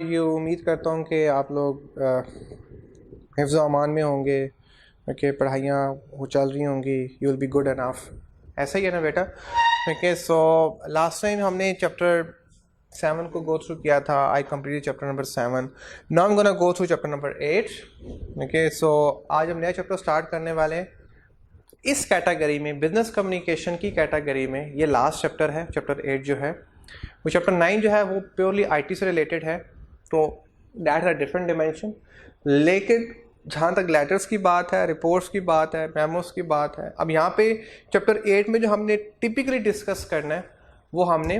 ये उम्मीद करता हूँ कि आप लोग हिफ्ज़ अमान में होंगे कि पढ़ाइयाँ वो चल रही होंगी, you will be good enough. ऐसा ही है ना बेटा? ओके, सो लास्ट टाइम हमने चैप्टर 7 को गो थ्रू किया था। I completed chapter number 7। Now I am gonna go through chapter number 8। Okay, so आज हम नया चैप्टर स्टार्ट करने वाले हैं। इस कैटेगरी में, बिजनेस कम्युनिकेशन की कैटेगरी में, ये लास्ट चैप्टर है, चैप्टर 8 जो है। वो चैप्टर 9 जो है वो प्योरली आईटी से रिलेटेड है, तो दैट है डिफरेंट डिमेंशन। लेकिन जहाँ तक लेटर्स की बात है, रिपोर्ट्स की बात है, मेमोस की बात है, अब यहाँ पे चैप्टर 8 में जो हमने टिपिकली डिस्कस करना है वो हमने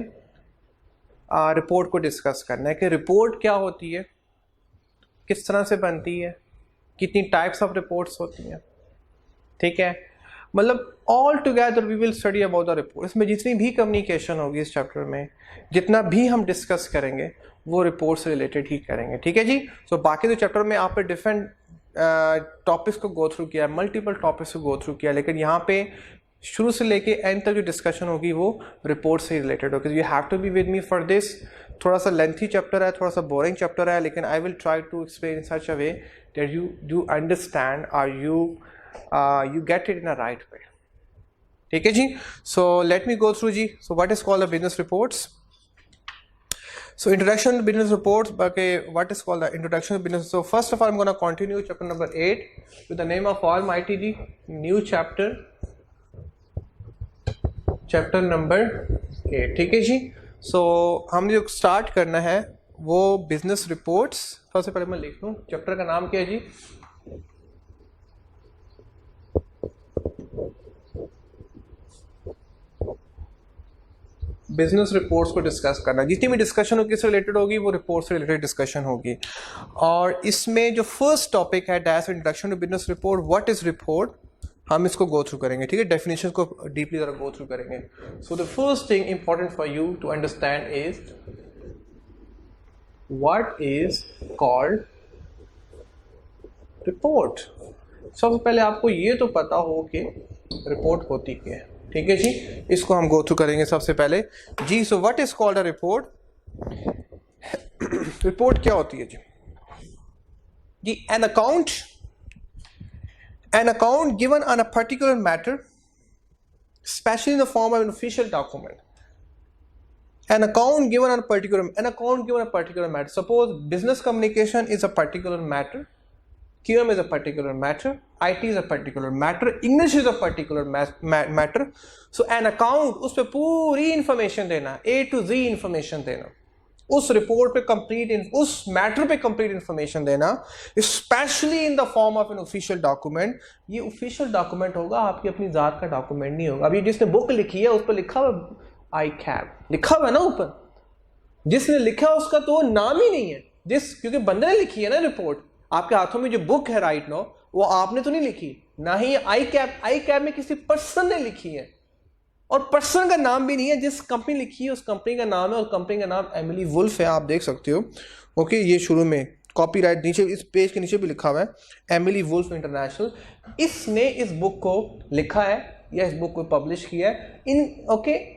रिपोर्ट को डिस्कस करना है कि रिपोर्ट क्या होती है, किस तरह से बनती है, कितनी टाइप्स ऑफ रिपोर्ट्स होती हैं। ठीक है, मतलब all together we will study about the report. इसमें जितनी भी कम्युनिकेशन होगी इस चैप्टर में, जितना भी हम डिस्कस करेंगे वो रिपोर्ट से रिलेटेड ही करेंगे। ठीक है जी। सो बाकी तो चैप्टर में आप पे डिफरेंट टॉपिक्स को गो थ्रू किया, मल्टीपल टॉपिक्स को गो थ्रू किया, लेकिन यहाँ पे शुरू से लेके एंड तक जो डिस्कशन होगी वो रिपोर्ट से रिलेटेड होगी। You have to be with me for this. थोड़ा सा लेंथी चैप्टर है, थोड़ा सा बोरिंग चैप्टर है, लेकिन I will try to explain in such a way that you do understand और you get it in a right way. ठीक है जी। So let me go through ji. So what is called the business reports? So introduction to business reports. Okay, what is called the introduction to business? So first of all, I'm going to continue chapter number 8 with the name of Almighty ji. New chapter. Chapter number 8. ठीक है जी। So हमने जो start करना है वो business reports। सबसे पहले मैं लिख लूँ चैप्टर का नाम क्या है जी? बिजनेस रिपोर्ट्स को डिस्कस करना। जितनी भी डिस्कशन होगी किससे रिलेटेड होगी, वो रिपोर्ट से रिलेटेड डिस्कशन होगी। और इसमें जो फर्स्ट टॉपिक है that's introduction to business report. What is report, हम इसको गो थ्रू करेंगे। ठीक है, डेफिनेशन को डीपली जरा गो थ्रू करेंगे। So the first thing important for you to understand is what is called report. सबसे पहले आपको ये तो पता हो कि रिपोर्ट होती क्या है। ठीक है जी, इसको हम गो थ्रू करेंगे सबसे पहले जी। So what is called a report. Report क्या होती है जी? जी, an account given on a particular matter, especially in the form of an official document. An account given on a particular matter. Suppose business communication is a particular matter, QM is a particular matter, IT is a particular matter, English is a particular matter. So an account, उस पे पूरी information देना, A to Z information देना, उस report पे complete, उस matter पे complete information देना, especially in the form of an official document। ये official document होगा, आपकी अपनी ज़ात का document नहीं होगा। अभी जिसने book लिखी है उस पर लिखा हुआ ICAP लिखा हुआ है ना ऊपर, जिसने लिखा उसका तो नाम ही नहीं है, क्योंकि बंदे ने लिखी है ना रिपोर्ट। आपके हाथों में जो बुक है राइट नो, वो आपने तो नहीं लिखी, ना ही आई कैप में किसी पर्सन ने लिखी है, और पर्सन का नाम भी नहीं है। जिस कंपनी लिखी है उस कंपनी का नाम है, और कंपनी का नाम एमिली वुल्फ है, आप देख सकते हो। ओके, ये शुरू में कॉपीराइट नीचे इस पेज के नीचे भी लिखा हुआ है एमिली वुल्फ इंटरनेशनल। इसने इस बुक को लिखा है या इस बुक को पब्लिश किया है। इन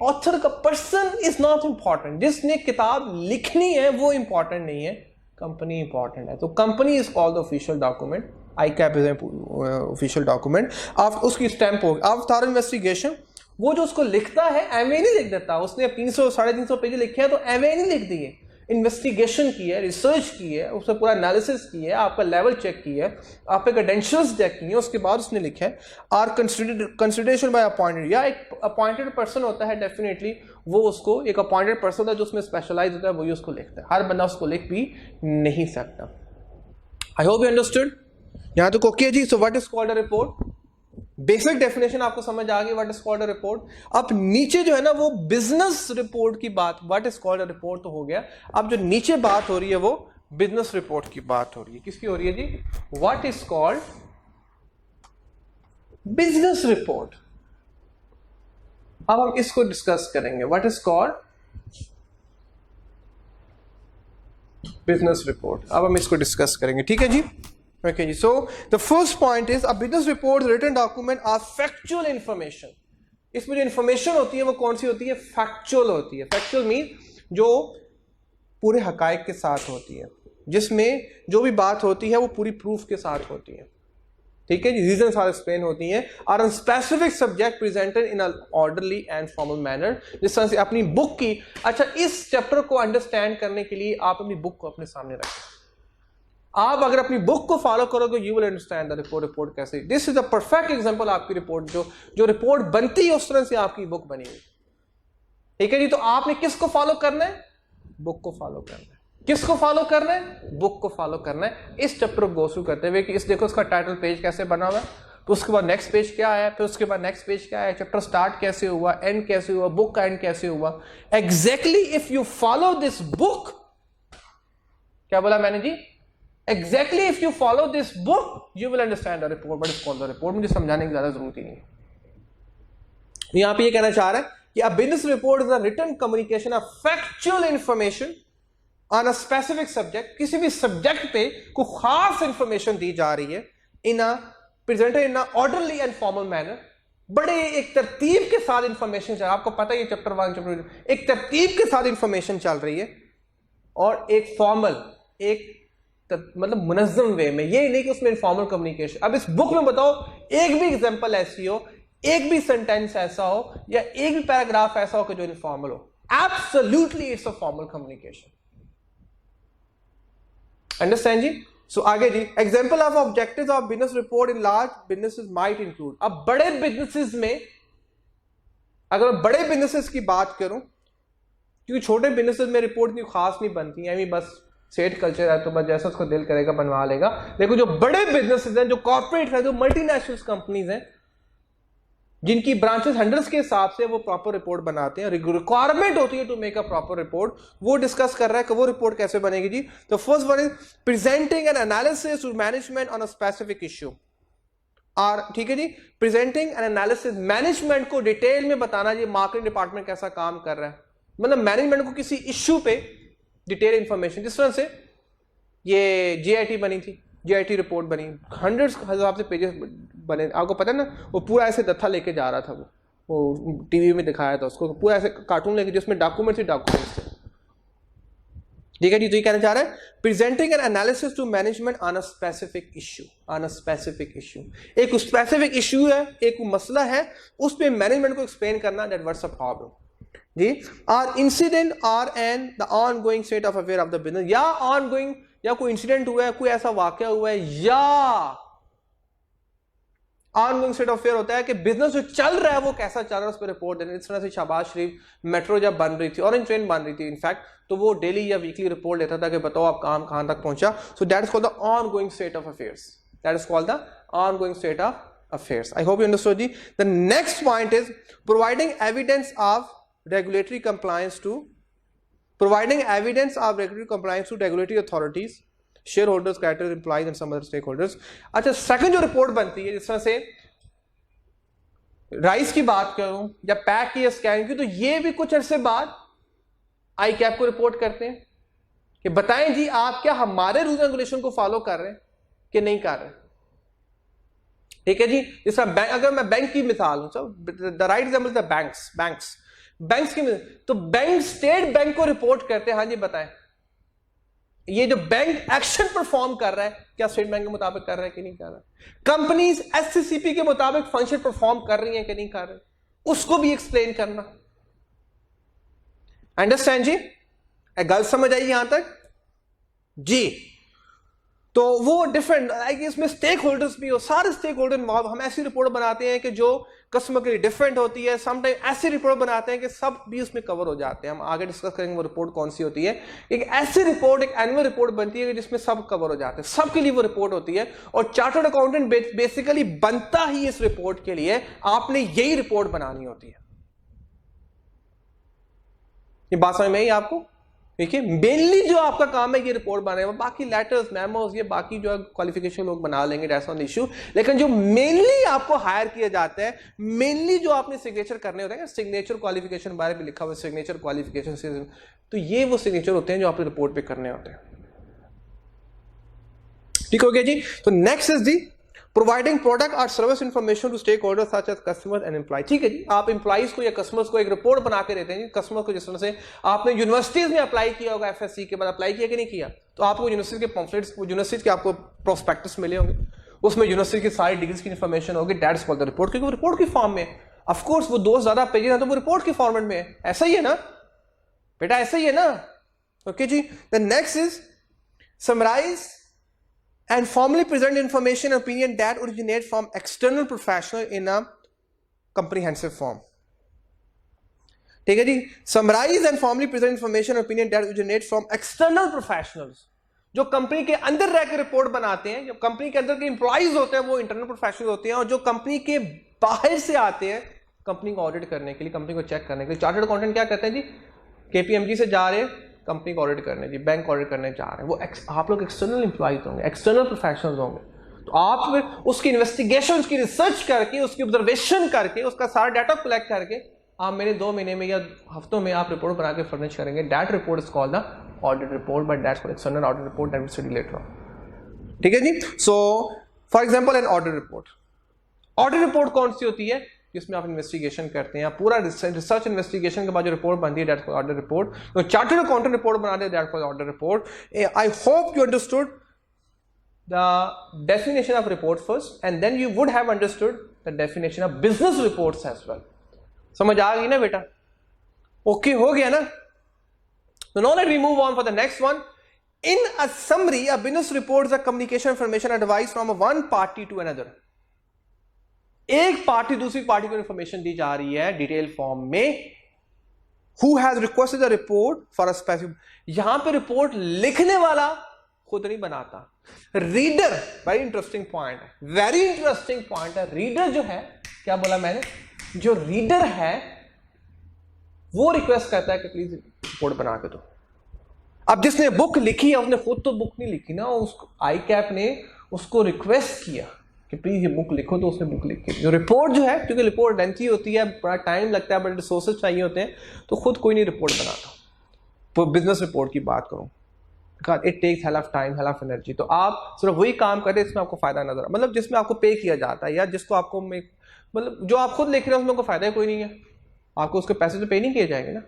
ऑथर का पर्सन इज नॉट इंपॉर्टेंट, जिसने किताब लिखनी है वो इंपॉर्टेंट नहीं है, कंपनी इंपॉर्टेंट है। तो company is called the official document, I cap is official document. आप उसकी स्टैंप होगी, आप थॉरो इन्वेस्टिगेशन, वो जो उसको लिखता है एमए नहीं लिख देता। उसने 300 350 पेज लिखे हैं तो एमए नहीं लिख दिए, इन्वेस्टिगेशन की है, रिसर्च की है, उससे पूरा एनालिसिस की है, आपका लेवल चेक किया है, आपके क्रेडेंशियल्स चेक किए, उसके बाद उसने लिखा है। आर कंसिडरेशन बाय अपॉइंटेड, या एक अपॉइंटेड पर्सन होता है, डेफिनेटली वो उसको, एक अपॉइंटेड पर्सन होता है जो उसमें स्पेशलाइज होता है, वही उसको लिखता है। हर बंदा उसको लिख भी नहीं सकता। आई होप यू अंडरस्टूड, यहाँ तक ओके जी। So what is called a report, basic definition आपको समझ आ गई what is called a report. अब नीचे जो है ना वो बिजनेस रिपोर्ट की बात, what is called a report तो हो गया। अब जो नीचे बात हो रही है वो बिजनेस रिपोर्ट की बात हो रही है। किसकी हो रही है जी? What is called business report. अब हम इसको डिस्कस करेंगे, what is called business report. अब हम इसको डिस्कस करेंगे, ठीक है जी। Okay ji, so the first point is a business report, written document are factual information। इसमें जो information होती है वो कौन सी होती है? Factual होती है। Factual mean जो पूरे हकायक के साथ होती है, जिसमें जो भी बात होती है वो पूरी प्रूफ के साथ होती है, ठीक है जी, रीजंस आर एक्सप्लेन होती हैं, और on specific subject presented in a orderly and formal manner. जिस तरह से अपनी बुक की, अच्छा इस चैप्टर को अंडरस्टैंड करने के लिए आप अपनी बुक को अपने सामने रखें, आप अगर अपनी बुक को फॉलो करोगे you will understand the report कैसे, this is a perfect example, आपकी रिपोर्ट जो रिपोर्ट बनती है उस तरह से आपकी बुक बनी हुई, ठीक है जी। तो आपने किसको फॉलो करना है, बुक को फॉलो करना है, किसको फॉलो करना है, बुक को फॉलो करना है। इस चैप्टर को गो थ्रू करते हुए कि इस देखो इसका टाइटल पेज कैसे बना हुआ है, तो उसके बाद नेक्स्ट पेज क्या है, फिर उसके बाद नेक्स्ट पेज क्या है, चैप्टर स्टार्ट कैसे हुआ, एंड कैसे हुआ, बुक का एंड कैसे हुआ। Exactly if you follow this book, क्या बोला मैंने जी, exactly if you follow this book you will understand the report, but it's called the report. मुझे समझाने की ज्यादा जरूरत ही नहीं है। यहां पे ये कहना चाह रहा है कि a business report is a written communication of factual information on a specific subject, किसी भी सब्जेक्ट पे कोई खास इंफॉर्मेशन दी जा रही है, in a presented in a orderly and formal manner, बड़े एक तरतीब के साथ इंफॉर्मेशन चल, आपको पता है ये चैप्टर 1 चैप्टर एक तरतीब के साथ इंफॉर्मेशन चल रही है, और एक फॉर्मल, एक मतलब मुनज़्ज़म वे में, ये नहीं कि उसमें इनफॉर्मल कम्युनिकेशन। अब इस बुक में बताओ एक भी एग्जांपल ऐसी हो, एक भी सेंटेंस ऐसा हो, या एक भी पैराग्राफ ऐसा हो कि जो इनफॉर्मल हो, absolutely it's a formal communication. Understand जी। सो आगे जी, example of objectives of business report in large businesses might include. अब बड़े बिजनेसेस में, अगर बड़े बिजनेसेस की बात करूं, क्योंकि छोटे बिजनेसेस में रिपोर्ट इतनी खास नहीं बनती है, बस सेट कल्चर है तो बस जैसा उसको दिल करेगा बनवा लेगा। देखो जो बड़े बिजनेसेस हैं, जो कॉर्पोरेट है, जो मल्टीनेशनल कंपनीज हैं, जिनकी ब्रांचेस हंड्रेड्स के हिसाब से, वो प्रॉपर रिपोर्ट बनाते हैं, रिक्वायरमेंट होती है to make a proper report, वो डिस्कस कर रहा है कि वो रिपोर्ट कैसे बनेगी जी। तो first one is presenting an analysis to management on a specific issue, और ठीक है जी, प्रेजेंटिंग एन एनालिसिस, मैनेजमेंट को डिटेल में बताना जी मार्केटिंग डिपार्टमेंट कैसा काम कर रहा है, मतलब मैनेजमेंट को किसी इश्यू पे डिटेल इंफॉर्मेशन। जिस तरह से ये जीआईटी बनी थी, जीआईटी रिपोर्ट बनी, हंड्रेड्स हजार से पेजेस बने, आपको पता है ना, वो पूरा ऐसे दत्था लेके जा रहा था, वो टीवी में दिखाया था उसको, पूरा ऐसे कार्टून लेके, जिसमें डॉक्यूमेंट्स ही डॉक्यूमेंट्स थे, ठीक है जी। तो ये कहना चाह रहा है presenting an analysis to management on a specific issue, on a specific issue, एक स्पेसिफिक इश्यू है, एक मसला है, उस पे मैनेजमेंट को एक्सप्लेन करना, दैट व्हाट्स अ प्रॉब्लम जी। और इंसिडेंट और and the ongoing state of affair of the business, या ऑनगोइंग, या कोई इंसिडेंट हुआ है, कोई ऐसा वाकया हुआ है, या ऑनगोइंग स्टेट ऑफ अफेयर होता है कि बिजनेस जो चल रहा है वो कैसा चल रहा है, उस पर रिपोर्ट देने। इस तरह से शहबाज शरीफ मेट्रो जब बन रही थी, ऑरेंज ट्रेन बन रही थी इनफैक्ट, तो वो डेली या वीकली रिपोर्ट लेता था कि बताओ आप काम कहां तक पहुंचा। So that is called the ongoing state of affairs, that is called the ongoing state of affairs. I hope you understood जी। The next point is providing evidence of regulatory compliance to regulatory authorities, shareholders, creditors, employees and some other stakeholders। अच्छा, second जो report बनती है, जिस तरह से rice की बात करूं या पैक की या स्कैन की, तो ये भी कुछ अरसे बाद आई कैप को रिपोर्ट करते हैं कि बताएं जी आप क्या हमारे रूल्स एंड रेगुलेशन को फॉलो कर रहे हैं कि नहीं कर रहे, ठीक है जी। जिस तरह अगर मैं बैंक की मिसाल हूं, the right example the banks की, तो बैंक स्टेट बैंक को रिपोर्ट करते हैं, हाँ जी बताएं ये जो बैंक एक्शन परफॉर्म कर रहा है, क्या स्टेट बैंक के मुताबिक कर रहा है कि नहीं कर रहा है, कंपनीज एससीसीपी के मुताबिक फंक्शन परफॉर्म कर रही हैं कि नहीं कर रहे, उसको भी एक्सप्लेन करना। अंडरस्टैंड जी, गलत समझ आई यहां तक जी। तो वो डिफरेंट, इसमें स्टेक होल्डर्स भी हो, सारे स्टेक होल्डर इन्वॉल्व। हम ऐसी रिपोर्ट बनाते हैं कि जो कस्टमर के लिए डिफरेंट होती है, समटाइम ऐसी रिपोर्ट बनाते हैं कि सब भी उसमें कवर हो जाते हैं। हम आगे डिस्कस करेंगे वो रिपोर्ट कौन सी होती है। एक ऐसी रिपोर्ट, एक एनुअल रिपोर्ट बनती है जिसमें सब कवर हो जाते हैं, सबके लिए वो रिपोर्ट होती है। और चार्टर्ड अकाउंटेंट बेसिकली बनता ही इस रिपोर्ट के लिए, आपने यही रिपोर्ट बनानी होती है। ये बात समझ में आई आपको? ठीक है, मेनली जो आपका काम है ये रिपोर्ट बनाना, बाकी लेटर्स, मेमोज, ये बाकी जो क्वालिफिकेशन लोग बना लेंगे, दैट्स नॉट इशू। लेकिन जो मेनली आपको हायर किया जाता है, मेनली जो आपने सिग्नेचर करने होते हैं, सिग्नेचर क्वालिफिकेशन बारे में लिखा हुआ है, सिग्नेचर क्वालिफिकेशन, तो ये वो सिग्नेचर होते हैं जो आपने रिपोर्ट पे करने होते हैं। ठीक हो गया जी। तो next is the providing product और service information to stakeholder such as customers and employ. ठीक है जी, आप एम्प्लॉइज को या कस्टमर्स को एक रिपोर्ट बना के देते हैं। कस्टमर को जिस तरह से आपने यूनिवर्सिटीज में अप्लाई किया होगा, एफएससी के बाद अप्लाई किया कि नहीं किया, तो आपको यूनिवर्सिटी के पम्फलेट्स, यूनिवर्सिटी के आपको प्रोस्पेक्टस मिले होंगे, उसमें यूनिवर्सिटी की सारी डिग्रीज की इंफॉर्मेशन होगी। दैट्स कॉल्ड द रिपोर्ट, क्योंकि वो रिपोर्ट की फॉर्म में, ऑफ कोर्स वो दो ज्यादा पेजेस हैं तो वो रिपोर्ट की फॉर्मेट में है। ऐसा ही है ना बेटा, ऐसा ही है ना। ओके जी, the next is summarize and formally present information and opinion that originate from external professional in a comprehensive form. ठीक है जी, summarize and formally present information and opinion that originate from external professionals, जो company के अंदर रह के report बनाते हैं, जो कंपनी के अंदर के एम्प्लॉइज होते हैं वो इंटरनल प्रोफेशनल होते हैं, और जो कंपनी के बाहर से आते हैं कंपनी को ऑडिट करने के लिए, कंपनी को चेक करने के लिए। चार्टर्ड अकाउंटेंट क्या करते हैं जी, केपीएमजी से जा रहे हैं कंपनी को ऑडिट करने, जी बैंक ऑडिट करने जा रहे हैं, वो आप लोग एक्सटर्नल एम्प्लॉइज होंगे, एक्सटर्नल प्रोफेशनल्स होंगे। तो आप उसकी इन्वेस्टिगेशन, उसकी रिसर्च करके, उसकी ऑब्जर्वेशन करके, उसका सारा डाटा कलेक्ट करके आप मेरे 2 महीने में या हफ्तों में आप रिपोर्ट बना के फर्निश करेंगे। That report is called the audit report, but that's called external audit report, that will study later on. ठीक है जी। So for example an audit report, audit report कौन सी होती है, जिसमें आप इन्वेस्टिगेशन करते हैं, पूरा रिसर्च इन्वेस्टिगेशन के बाद जो रिपोर्ट बनती है, दैट्स कॉल्ड ऑडिट रिपोर्ट। तो चार्टर्ड अकाउंटेंट रिपोर्ट बनाते हैं, that's called audit report. I hope you understood the definition of report first, and then you would have understood the definition of business reports as well. समझ आ गई ना बेटा? Okay हो गया ना? So now let me move on for the next one. In a summary, a business report is a communication information advice from one party to another. एक party दूसरी पार्टी को इंफॉर्मेशन दी जा रही है डिटेल फॉर्म में। Who has requested a report for a specific, यहां पे report लिखने वाला खुद नहीं बनाता, रीडर। वेरी इंटरेस्टिंग पॉइंट है, वेरी इंटरेस्टिंग पॉइंट है। रीडर जो है, क्या बोला मैंने, जो रीडर है वो रिक्वेस्ट करता है कि प्लीज रिपोर्ट बना के दो। अब जिसने बुक लिखी है उसने खुद तो बुक नहीं लिखी ना, उसको ICAP ने उसको रिक्वेस्ट किया कि प्लीज ये बुक लिखो, तो उसने बुक लिखी। जो रिपोर्ट जो है, क्योंकि रिपोर्ट लेंथी होती है, बड़ा टाइम लगता है, बड़े रिसोर्सेज चाहिए होते हैं, तो खुद कोई नहीं रिपोर्ट बनाता। तो बिजनेस रिपोर्ट की बात करूं, it takes hell of time, hell of energy. तो आप सिर्फ वही काम करते हैं जिसमें आपको फायदा नजर, मतलब जिसमें आपको पे किया जाता है, या जिसको आपको मतलब जो आप खुद लिख रहे हैं उसमें आपको फायदा ही कोई नहीं है, आपको उसके पैसे तो पे नहीं किए जाएंगे ना,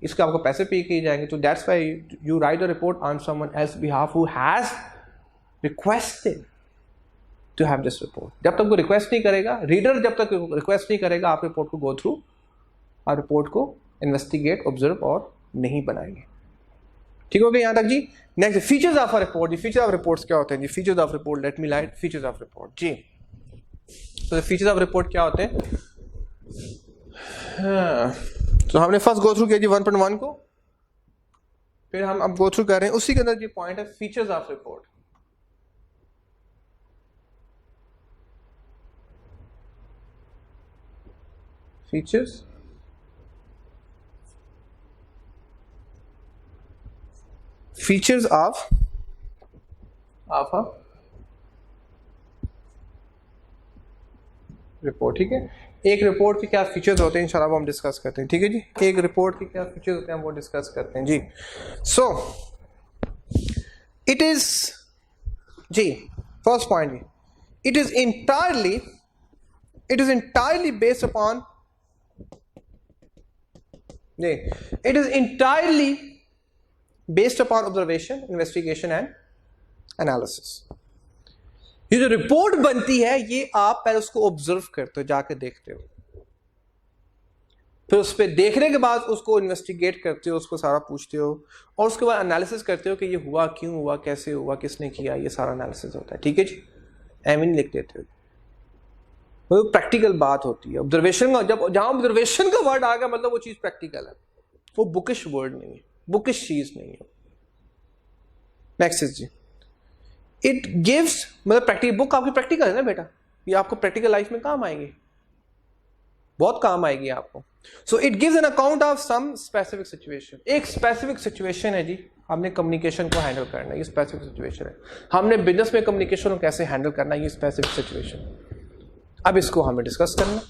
इसके आपको पैसे पे किए जाएंगे। तो that's why you write a report on someone else behalf who has requested to have this report. जब तक वो रिक्वेस्ट नहीं करेगा, रीडर जब तक रिक्वेस्ट नहीं करेगा, आप रिपोर्ट को गो थ्रू और रिपोर्ट को इन्वेस्टिगेट, ऑब्जर्व और नहीं बनाएंगे। ठीक हो गया यहां तक जी? Next, features of a report. जी फीचर ऑफ रिपोर्ट्स क्या होते हैं जी? Features of report, let me light features of report जी। तो फीचर्स ऑफ रिपोर्ट क्या होते हैं? तो हमने फर्स्ट गो थ्रू किया जी 1.1 को, फिर हम अब गो थ्रू कर रहे हैं, उसी के अंदर ये पॉइंट है features of report. Features features of a report. ठीक है, एक रिपोर्ट के क्या फीचर्स होते हैं इंशाल्लाह वो हम डिस्कस करते हैं। ठीक है जी, एक रिपोर्ट के क्या फीचर्स होते हैं हम वो डिस्कस करते हैं जी। सो इट इज जी, फर्स्ट पॉइंट जी, it is entirely based upon जी, it is entirely based upon observation, investigation and analysis. ये जो रिपोर्ट बनती है ये आप पहले उसको ऑब्जर्व करते हो, जाके देखते हो, फिर उस पर देखने के बाद उसको इन्वेस्टिगेट करते हो, उसको सारा पूछते हो, और उसके बाद एनालिसिस करते हो कि ये हुआ क्यों हुआ, कैसे हुआ, किसने किया, ये सारा एनालिसिस होता है। ठीक है जी, एम इन लिख देते हो, वो प्रैक्टिकल बात होती है। ऑब्जर्वेशन का जहां ऑब्जर्वेशन का वर्ड आ गया मतलब वो चीज प्रैक्टिकल है, वो बुकिश वर्ड नहीं है, बुकिश चीज नहीं है। नेक्स्ट जी, इट गिव्स, मतलब प्रैक्टिकल, बुक आपकी प्रैक्टिकल है ना बेटा, ये आपको प्रैक्टिकल लाइफ में काम आएंगी, बहुत काम आएगी आपको। So it gives an account of some specific situation. एक स्पेसिफिक सिचुएशन है जी, हमने कम्युनिकेशन को हैंडल करना है, ये स्पेसिफिक सिचुएशन है। हमने बिजनेस में कम्युनिकेशन को कैसे हैंडल करना है, ये स्पेसिफिक सिचुएशन। अब इसको हमें डिस्कस करना,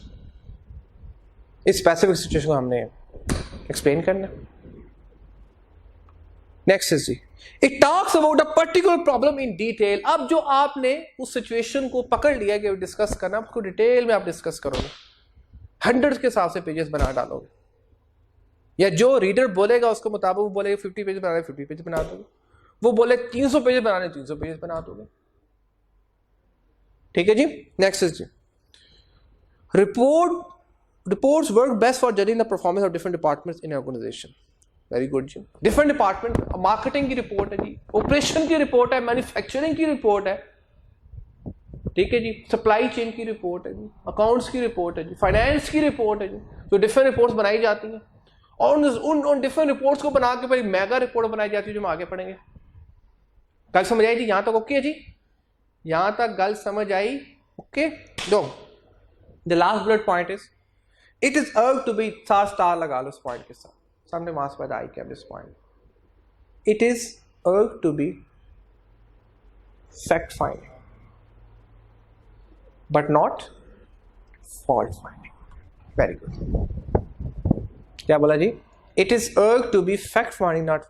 इस स्पेसिफिक सिचुएशन को हमने एक्सप्लेन करना। नेक्स्ट इज जी, it talks about a particular problem in detail. अब जो आपने उस सिचुएशन को पकड़ लिया कि डिस्कस करना, आपको डिटेल में आप डिस्कस करोगे, 100 के हिसाब से पेजेस बना डालोगे, या जो रीडर बोलेगा उसके मुताबिक वो बोलेगा 50 पेज बनाने 50 पेज बना दोगे, वो बोले 300 पेज बनाने 300 पेज बना दोगे। ठीक है जी। नेक्स्ट इज जी, reports work best for judging the performance of different departments in organization. Very good जी। डिफरेंट डिपार्टमेंट, मार्केटिंग की रिपोर्ट है जी, ऑपरेशन की रिपोर्ट है, मैन्युफैक्चरिंग की रिपोर्ट है, ठीक है जी, सप्लाई चेन की रिपोर्ट है जी, अकाउंट्स की रिपोर्ट है जी, फाइनेंस की रिपोर्ट है जी, जो डिफरेंट रिपोर्ट्स बनाई जाती हैं, और उन डिफरेंट रिपोर्ट्स को बना के फिर मेगा रिपोर्ट बनाई जाती है जो हम आगे पढ़ेंगे। गल समझ आई जी? यहां तक ओके जी? यहां तक गल समझ आई? ओके। दो the last bullet point is it is urge to be, star लगा लो इस पॉइंट के साथ, सामने mass by the eye cap this point, it is urge to be fact finding but not fault finding. Very good. क्या बोला जी? It is urge to be fact finding not.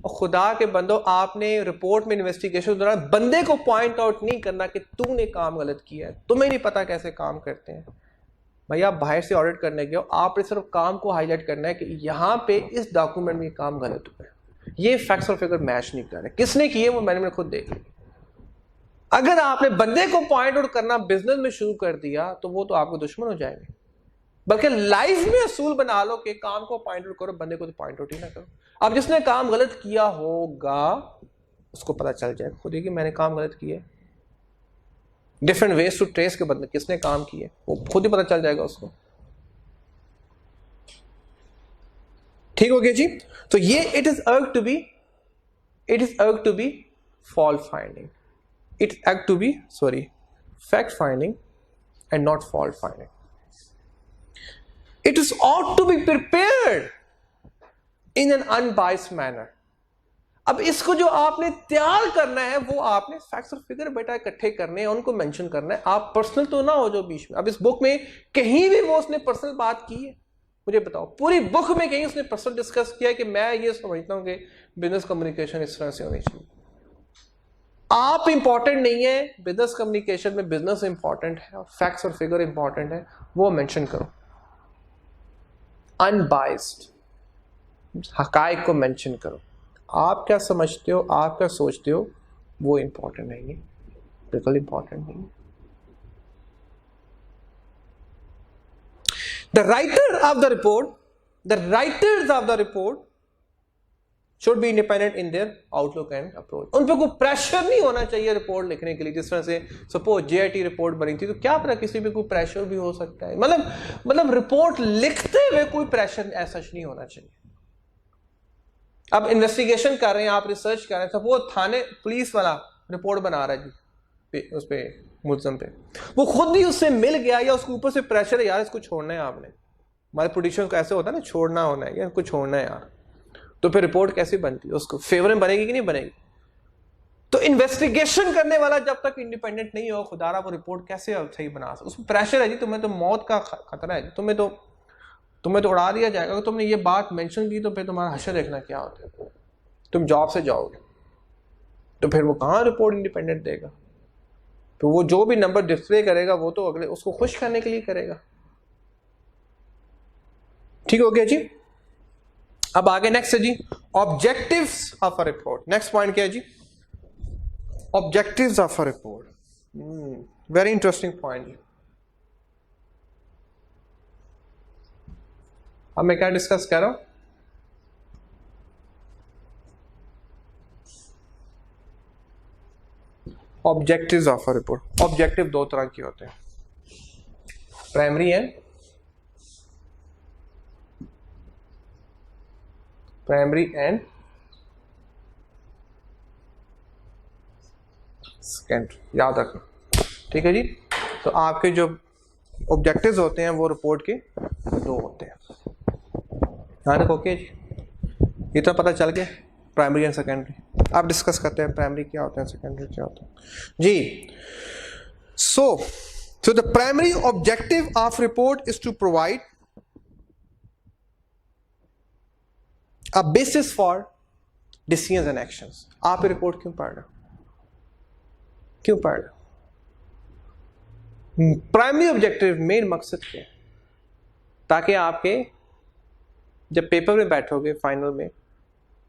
खुदा के बंदो, आपने रिपोर्ट में इन्वेस्टिगेशन के दौरान बंदे को पॉइंट आउट नहीं करना कि तूने काम गलत किया है, तुम्हें नहीं पता कैसे काम करते हैं। भैया आप बाहर से ऑडिट करने गए हो, आपने सिर्फ काम को हाईलाइट करना है कि यहां पे इस डॉक्यूमेंट में काम गलत हुआ है, ये फैक्ट्स और फिगर मैच नहीं कर रहे, किसने किए वो मैंने खुद देख लिया। अगर आपने बंदे को पॉइंट आउट करना बिजनेस में शुरू कर दिया तो वो तो आपको दुश्मन हो जाएंगे। बल्कि लाइफ में असूल बना लो कि काम को पॉइंट आउट करो, बंदे को तो पॉइंट आउट ही ना करो। अब जिसने काम गलत किया होगा उसको पता चल जाए खुद ही कि मैंने काम गलत किया। डिफरेंट वेज टू ट्रेस के बंदे किसने काम किए वो खुद ही पता चल जाएगा उसको। ठीक हो गया जी। तो ये it is urge to be fault finding, it act to be fact finding and not fault finding. It is ought to be prepared in an unbiased manner. अब इसको जो आपने तैयार करना है वो आपने फैक्ट्स और फिगर बेटा इकट्ठे करने हैं, उनको मेंशन करना है। आप पर्सनल तो ना हो जो बीच में। अब इस बुक में कहीं भी वो उसने पर्सनल बात की है? मुझे बताओ, पूरी बुक में कहीं उसने पर्सनल डिस्कस किया है कि मैं ये समझता हूं कि बिजनेस कम्युनिकेशन इस तरह से होनी चाहिए? आप इंपॉर्टेंट नहीं है, बिजनेस कम्युनिकेशन में बिजनेस इंपॉर्टेंट है और फैक्ट्स और फिगर इंपॉर्टेंट है, वो मेंशन करो। अनबाइस्ड हकायक को मेंशन करो। आप क्या समझते हो, आप क्या सोचते हो, वो इंपॉर्टेंट नहीं है, बिल्कुल इंपॉर्टेंट नहीं है। The writers of the report should be independent in their outlook and approach. उन पे कोई प्रेशर नहीं होना चाहिए रिपोर्ट लिखने के लिए। जिस तरह से सपोज JIT रिपोर्ट बनी थी तो क्या पता किसी पे कोई प्रेशर भी हो सकता है, मतलब रिपोर्ट लिखते हुए कोई प्रेशर ऐसा नहीं होना चाहिए। अब इन्वेस्टिगेशन कर रहे हैं, आप रिसर्च कर रहे हैं, सपोज थाने पुलिस वाला रिपोर्ट बना रहा है जी उस पे मुलजम पे, वो खुद ही उससे मिल गया या उसके ऊपर से प्रेशर है यार इसको छोड़ना है, आपने हमारे पोलिटिशियन को ऐसे होता है ना, छोड़ना होना है या इसको छोड़ना है यार, तो फिर रिपोर्ट कैसी बनती है, उसको फेवर में बनेगी कि नहीं बनेगी? तो इन्वेस्टिगेशन करने वाला जब तक इंडिपेंडेंट नहीं हो, खुदारा वो रिपोर्ट कैसे सही बना सकता? उसमें प्रेशर है जी, तुम्हें तो मौत का खतरा है जी, तुम्हें तो उड़ा दिया जाएगा। अगर तुमने ये बात मेंशन की तो फिर तुम्हारा हश्र देखना क्या होता है, तुम जॉब से जाओगे, तो फिर वो कहाँ रिपोर्ट इंडिपेंडेंट देगा? तो वो जो भी नंबर डिस्प्ले करेगा वो तो अगले उसको खुश करने के लिए करेगा। ठीक हो गया जी। अब आगे नेक्स्ट है जी objectives of a report. Next point क्या है जी? Objectives of a report. Very interesting point. अब मैं क्या डिस्कस कर रहा हूं? Objectives of a report. Objective दो तरह के होते हैं, प्राइमरी एंड सेकेंडरी, याद रखना। ठीक है जी। तो आपके जो ऑब्जेक्टिव्स होते हैं वो रिपोर्ट के दो होते हैं, ध्यान रखो। ओके जी, इतना पता चल गया प्राइमरी एंड सेकेंडरी। आप डिस्कस करते हैं प्राइमरी क्या होता है, सेकेंडरी क्या होता है जी। So the primary objective of report is to provide a basis for decisions and actions. आप ये रिपोर्ट क्यों पढ़ रहे हो? क्यों पढ़ रहे हो? प्राइमरी ऑब्जेक्टिव, मेन मकसद क्या है? ताकि आपके जब पेपर में बैठोगे, फाइनल में,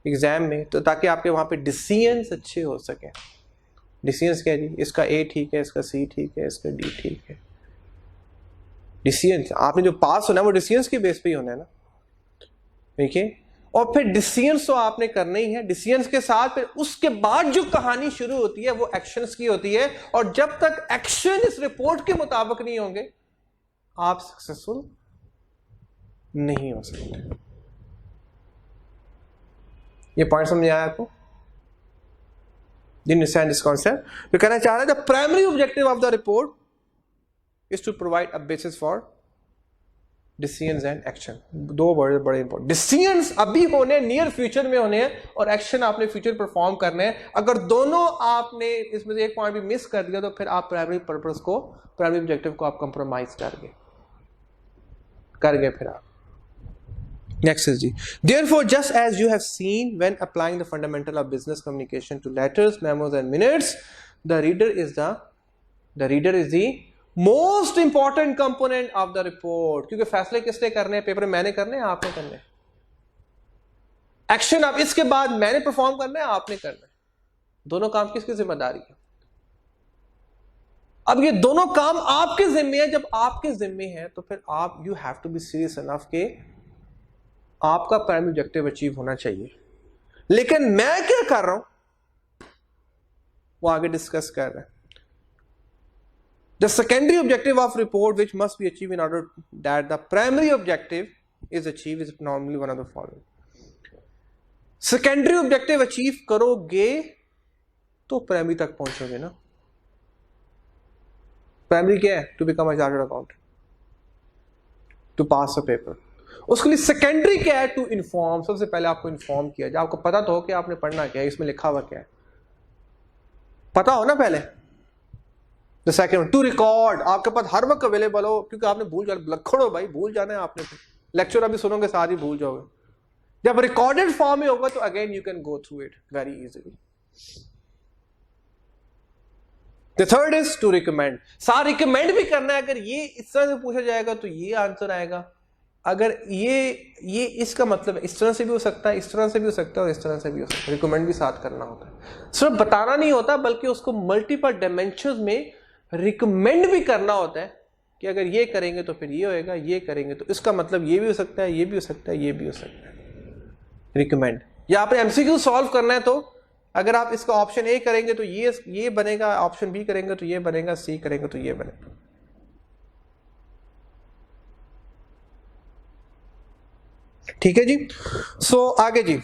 एग्जाम में, तो ताकि आपके वहां पे डिसीजंस अच्छे हो सके। डिसीजंस क्या है जी? इसका ए ठीक है, इसका सी ठीक है, इसका डी ठीक है। डिसीजंस आपने जो पास होना है वो डिसीजंस के बेस पे ही होना है ना, ठीक है। और फिर डिसीजंस तो आपने करने ही है। डिसीजंस के साथ फिर उसके बाद जो कहानी शुरू होती है वो एक्शंस की होती है, और जब तक एक्शन इस रिपोर्ट के मुताबिक नहीं होंगे आप सक्सेसफुल नहीं हो सकते। ये पॉइंट समझ आया आपको? Understand this concept? तो कहना चाह रहा है the primary objective of the report is to provide a basis for decisions and action. दो वर्ड बड़े इंपॉर्टेंट। डिसीजंस अभी होने, नियर फ्यूचर में होने हैं, और एक्शन आपने फ्यूचर परफॉर्म करने हैं। अगर दोनों आपने इसमें से एक पॉइंट भी मिस कर दिया तो फिर आप प्राइमरी पर्पस को, प्राइमरी ऑब्जेक्टिव को आप कंप्रोमाइज कर गए फिर आप। Next is G. Therefore, just as you have seen when applying the fundamental of business communication to letters, memos, and minutes, the reader is the most important component of the report. क्योंकि फैसले किसने करने हैं? Paper में मैंने करने हैं, आपने करने हैं। एक्शन अब इसके बाद मैंने परफॉर्म करना है, आपने करना है। दोनों काम किसकी जिम्मेदारी है? अब ये दोनों काम आपके जिम्मे है। जब आपके जिम्मे है तो फिर आप you have to be serious enough के आपका प्राइमरी ऑब्जेक्टिव अचीव होना चाहिए। लेकिन मैं क्या कर रहा हूं वो आगे डिस्कस कर रहे हैं। The secondary objective of report which must be achieve in order that the primary objective is achieve is normally one of the following. Secondary objective achieve करोगे तो प्राइमरी तक पहुंचोगे ना। प्राइमरी क्या है? To become a chartered accountant, to pass a paper. उसके लिए secondary क्या है? To inform. सबसे पहले आपको इन्फॉर्म किया जाए, आपको पता तो हो कि आपने पढ़ना क्या है, इसमें लिखा हुआ क्या है, पता हो ना पहले। द सेकेंड टू रिकॉर्ड, आपके पास हर वक्त अवेलेबल हो, क्योंकि आपने भूल जाना, लखड़ हो भाई, भूल जाना है आपने। लेक्चर अभी सुनोगे साथ ही भूल जाओगे। जब रिकॉर्डेड फॉर्म में होगा तो again you can go through it very easily. The third is to recommend. सारा रिकमेंड भी करना है। अगर ये इस तरह से पूछा जाएगा तो ये आंसर आएगा। अगर ये इसका मतलब है, इस तरह से भी हो सकता है, इस तरह से भी हो सकता है, और इस तरह से भी हो सकता है। रिकमेंड भी साथ करना होता है। सिर्फ बताना नहीं होता, बल्कि उसको मल्टीपल डायमेंशंस में रिकमेंड भी करना होता है कि अगर ये करेंगे तो फिर ये होएगा, ये करेंगे तो इसका मतलब ये भी हो सकता है, ये भी हो सकता है, ये भी हो सकता है। रिकमेंड। या आपने एमसीक्यू सॉल्व करना है तो अगर आप इसका ऑप्शन ए करेंगे तो ये बनेगा, ऑप्शन बी करेंगे तो ये बनेगा, सी करेंगे तो ये बनेगा। ठीक है जी। आगे जी,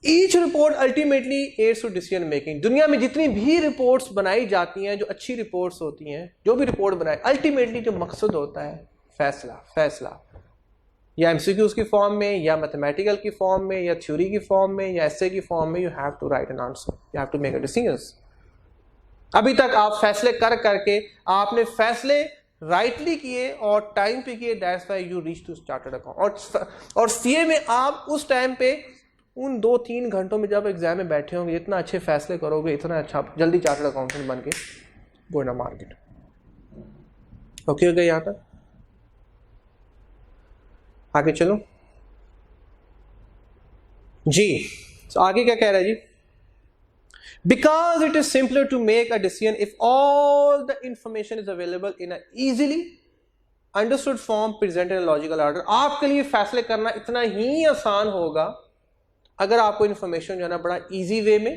each report ultimately aids to decision making. दुनिया में जितनी भी रिपोर्ट्स बनाई जाती हैं, जो अच्छी रिपोर्ट्स होती हैं, जो भी रिपोर्ट बनाए, अल्टीमेटली जो मकसद होता है फैसला, या एमसीक्यूज की फॉर्म में, या मैथमेटिकल की फॉर्म में, या थ्योरी की फॉर्म में, या एसे की फॉर्म में, you have to write an answer, you have to make a decision. अभी तक आप फैसले करके आपने फैसले राइटली किए और टाइम पे किए, that's why you reach to chartered account. और सीए में आप उस टाइम पे उन 2-3 घंटों में जब एग्जाम में बैठे होंगे, इतना अच्छे फैसले करोगे, इतना अच्छा जल्दी चार्टर्ड अकाउंटेंट बन के गो इन मार्केट। ओके हो गया यहां तक? आगे चलो जी। आगे क्या कह रहा है जी? Because it is simpler to make a decision if all the information is available in an easily understood form presented in a logical order। आपके लिए फैसले करना इतना ही आसान होगा अगर आपको इंफॉर्मेशन जो है ना बड़ा इजी वे में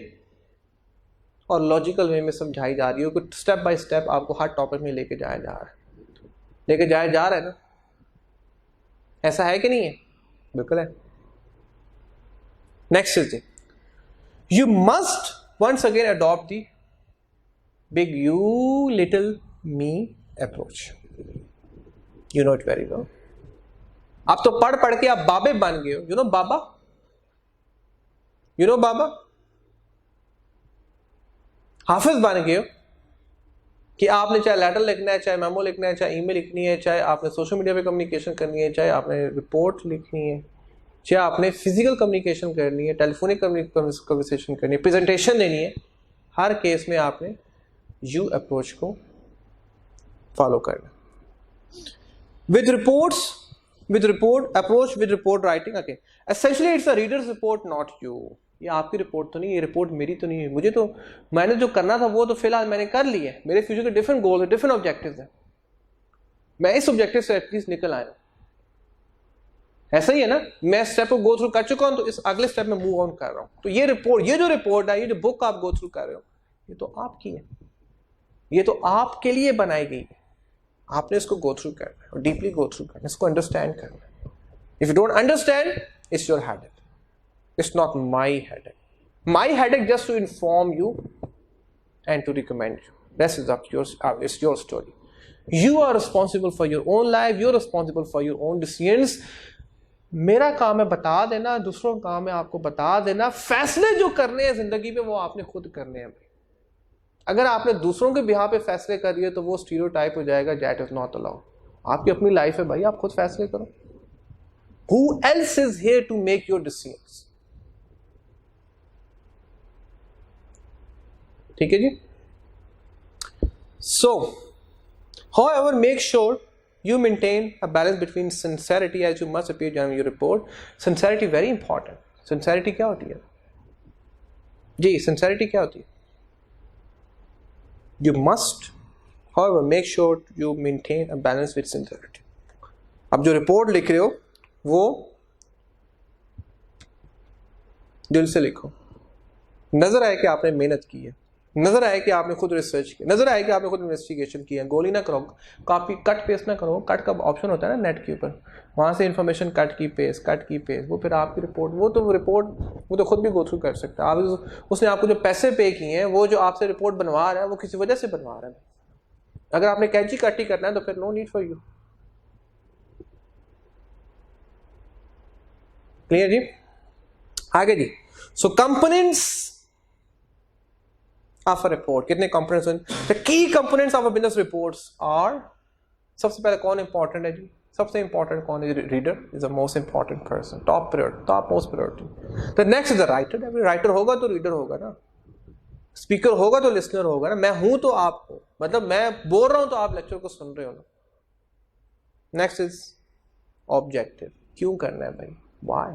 और लॉजिकल वे में समझाई जा रही हो, कुछ स्टेप बाय स्टेप आपको हर टॉपिक में लेके जाया जा रहा है ना। ऐसा है कि नहीं है? बिल्कुल है। Next is you must once again adopt the big you little me approach. You know it very well. आप तो पढ़ के आप बाबे बन गए हो। You know बाबा? हाफिज बन गए हो कि आपने चाहे लेटर लिखना है, चाहे मेमो लिखना है, चाहे ईमेल लिखनी है, चाहे आपने सोशल मीडिया पे कम्युनिकेशन करनी है, चाहे आपने रिपोर्ट लिखनी है, चाहे आपने फिजिकल कम्युनिकेशन करनी है, टेलीफोनिक कन्वर्सेशन करनी है, प्रेजेंटेशन देनी है, हर केस में आपने यू अप्रोच को फॉलो करना। With reports, with report approach with report writing, okay, essentially it's a reader's report, not you। ये आपकी रिपोर्ट तो नहीं, ये रिपोर्ट मेरी तो नहीं है, मुझे तो, मैंने जो करना था वो तो फिलहाल मैंने कर लिया है, मेरे फ्यूचर के डिफरेंट गोल है, डिफरेंट ऑब्जेक्टिव्स हैं, मैं इस ऑब्जेक्टिव से एटलीस्ट निकल आया। ऐसा ही है ना, मैं स्टेप को गो थ्रू कर चुका हूं तो इस अगले स्टेप में मूव ऑन कर रहा हूं। तो ये रिपोर्ट, ये जो रिपोर्ट है, ये जो बुक आप गो थ्रू कर रहे हो, ये तो आपकी है, ये तो आपके लिए बनाई गई है, आपने इसको गो थ्रू करना है और डीपली गो थ्रू करना है, इसको अंडरस्टैंड करना है। If you don't understand, it's your headache, it's not my headache. My headache just to inform you and to recommend you, that's is up your, it's your story. You are responsible for your own life, you are responsible for your own decisions. मेरा काम है बता देना, दूसरों का काम है आपको बता देना। फैसले जो करने हैं जिंदगी में वो आपने खुद करने हैं। अगर आपने दूसरों के बिहाफ पे फैसले कर दिए तो वो स्टीरियोटाइप हो जाएगा, दैट इज नॉट अलाउड। आपकी अपनी लाइफ है भाई, आप खुद फैसले करो। Who else is here to make your decisions? ठीक है जी। So, however, make sure you maintain a balance between sincerity, as you must appear during your report. Sincerity very important. Sincerity क्या होती है जी? Sincerity क्या होती है? You must, however, make sure you maintain a balance with sincerity. अब जो report लिख रहे हो वो दिल से लिखो, नजर आए कि आपने मेहनत की है, नजर आए कि आपने खुद रिसर्च किया, नजर आए कि आपने खुद इन्वेस्टिगेशन किया। गोली ना करो, कॉपी कट पेस्ट ना करो। कट का ऑप्शन होता है ना नेट के ऊपर, वहां से इंफॉर्मेशन कट की पेस्ट, वो फिर आपकी रिपोर्ट, वो तो खुद भी गो थ्रू कर सकता है। आप, उसने आपको जो पैसे पे किए हैं, वो जो आपसे रिपोर्ट बनवा रहा है वो किसी वजह से बनवा रहा है। अगर आपने कैंची कट्टी करना है तो फिर no need for you. Clear जी? आगे जी। So components of a report, कितने कंपोनेंट्स हैं? The key components of a business reports are, सबसे पहले कौन इंपॉर्टेंट है जी? सबसे इंपॉर्टेंट कौन है? Reader is the most important person, top most priority. The next is the writer. अभी राइटर होगा तो रीडर होगा ना, स्पीकर होगा तो लिसनर होगा ना। मैं हूं तो आप हो, मतलब मैं बोल रहा हूं तो आप लेक्चर को सुन रहे हो ना। नेक्स्ट इज ऑब्जेक्टिव, क्यों करना है भाई, व्हाई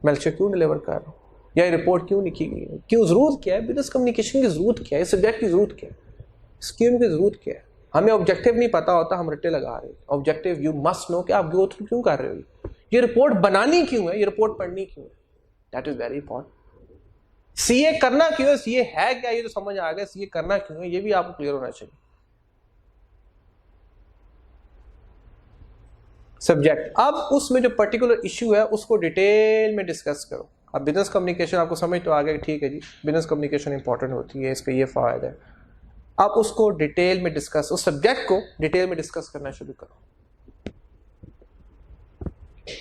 मैं लेक्चर क्यों डिलीवर कर रहा हूँ, या रिपोर्ट क्यों लिखी गई है, क्यों, जरूरत क्या है, बिजनेस कम्युनिकेशन की जरूरत क्या है, सब्जेक्ट की जरूरत क्या है, स्कीम की जरूरत क्या है। हमें ऑब्जेक्टिव नहीं पता होता, हम रट्टे लगा रहे हैं। ऑब्जेक्टिव यू मस्ट नो कि आप गो थ्रू क्यों कर रहे हो, ये रिपोर्ट बनानी क्यों है, ये रिपोर्ट पढ़नी क्यों है, that is very important. CA करना क्यों है, सीए है क्या, ये तो समझ आ गया, सीए करना क्यों है ये भी आपको क्लियर होना चाहिए। सब्जेक्ट, अब उसमें जो पर्टिकुलर इश्यू है उसको डिटेल में डिस्कस करो। अब बिजनेस कम्युनिकेशन आपको समझ तो आ गया, ठीक है जी, बिजनेस कम्युनिकेशन इंपॉर्टेंट होती है, इसका ये फायदा है। अब उसको डिटेल में डिस्कस, उस सब्जेक्ट को डिटेल में डिस्कस करना शुरू करो।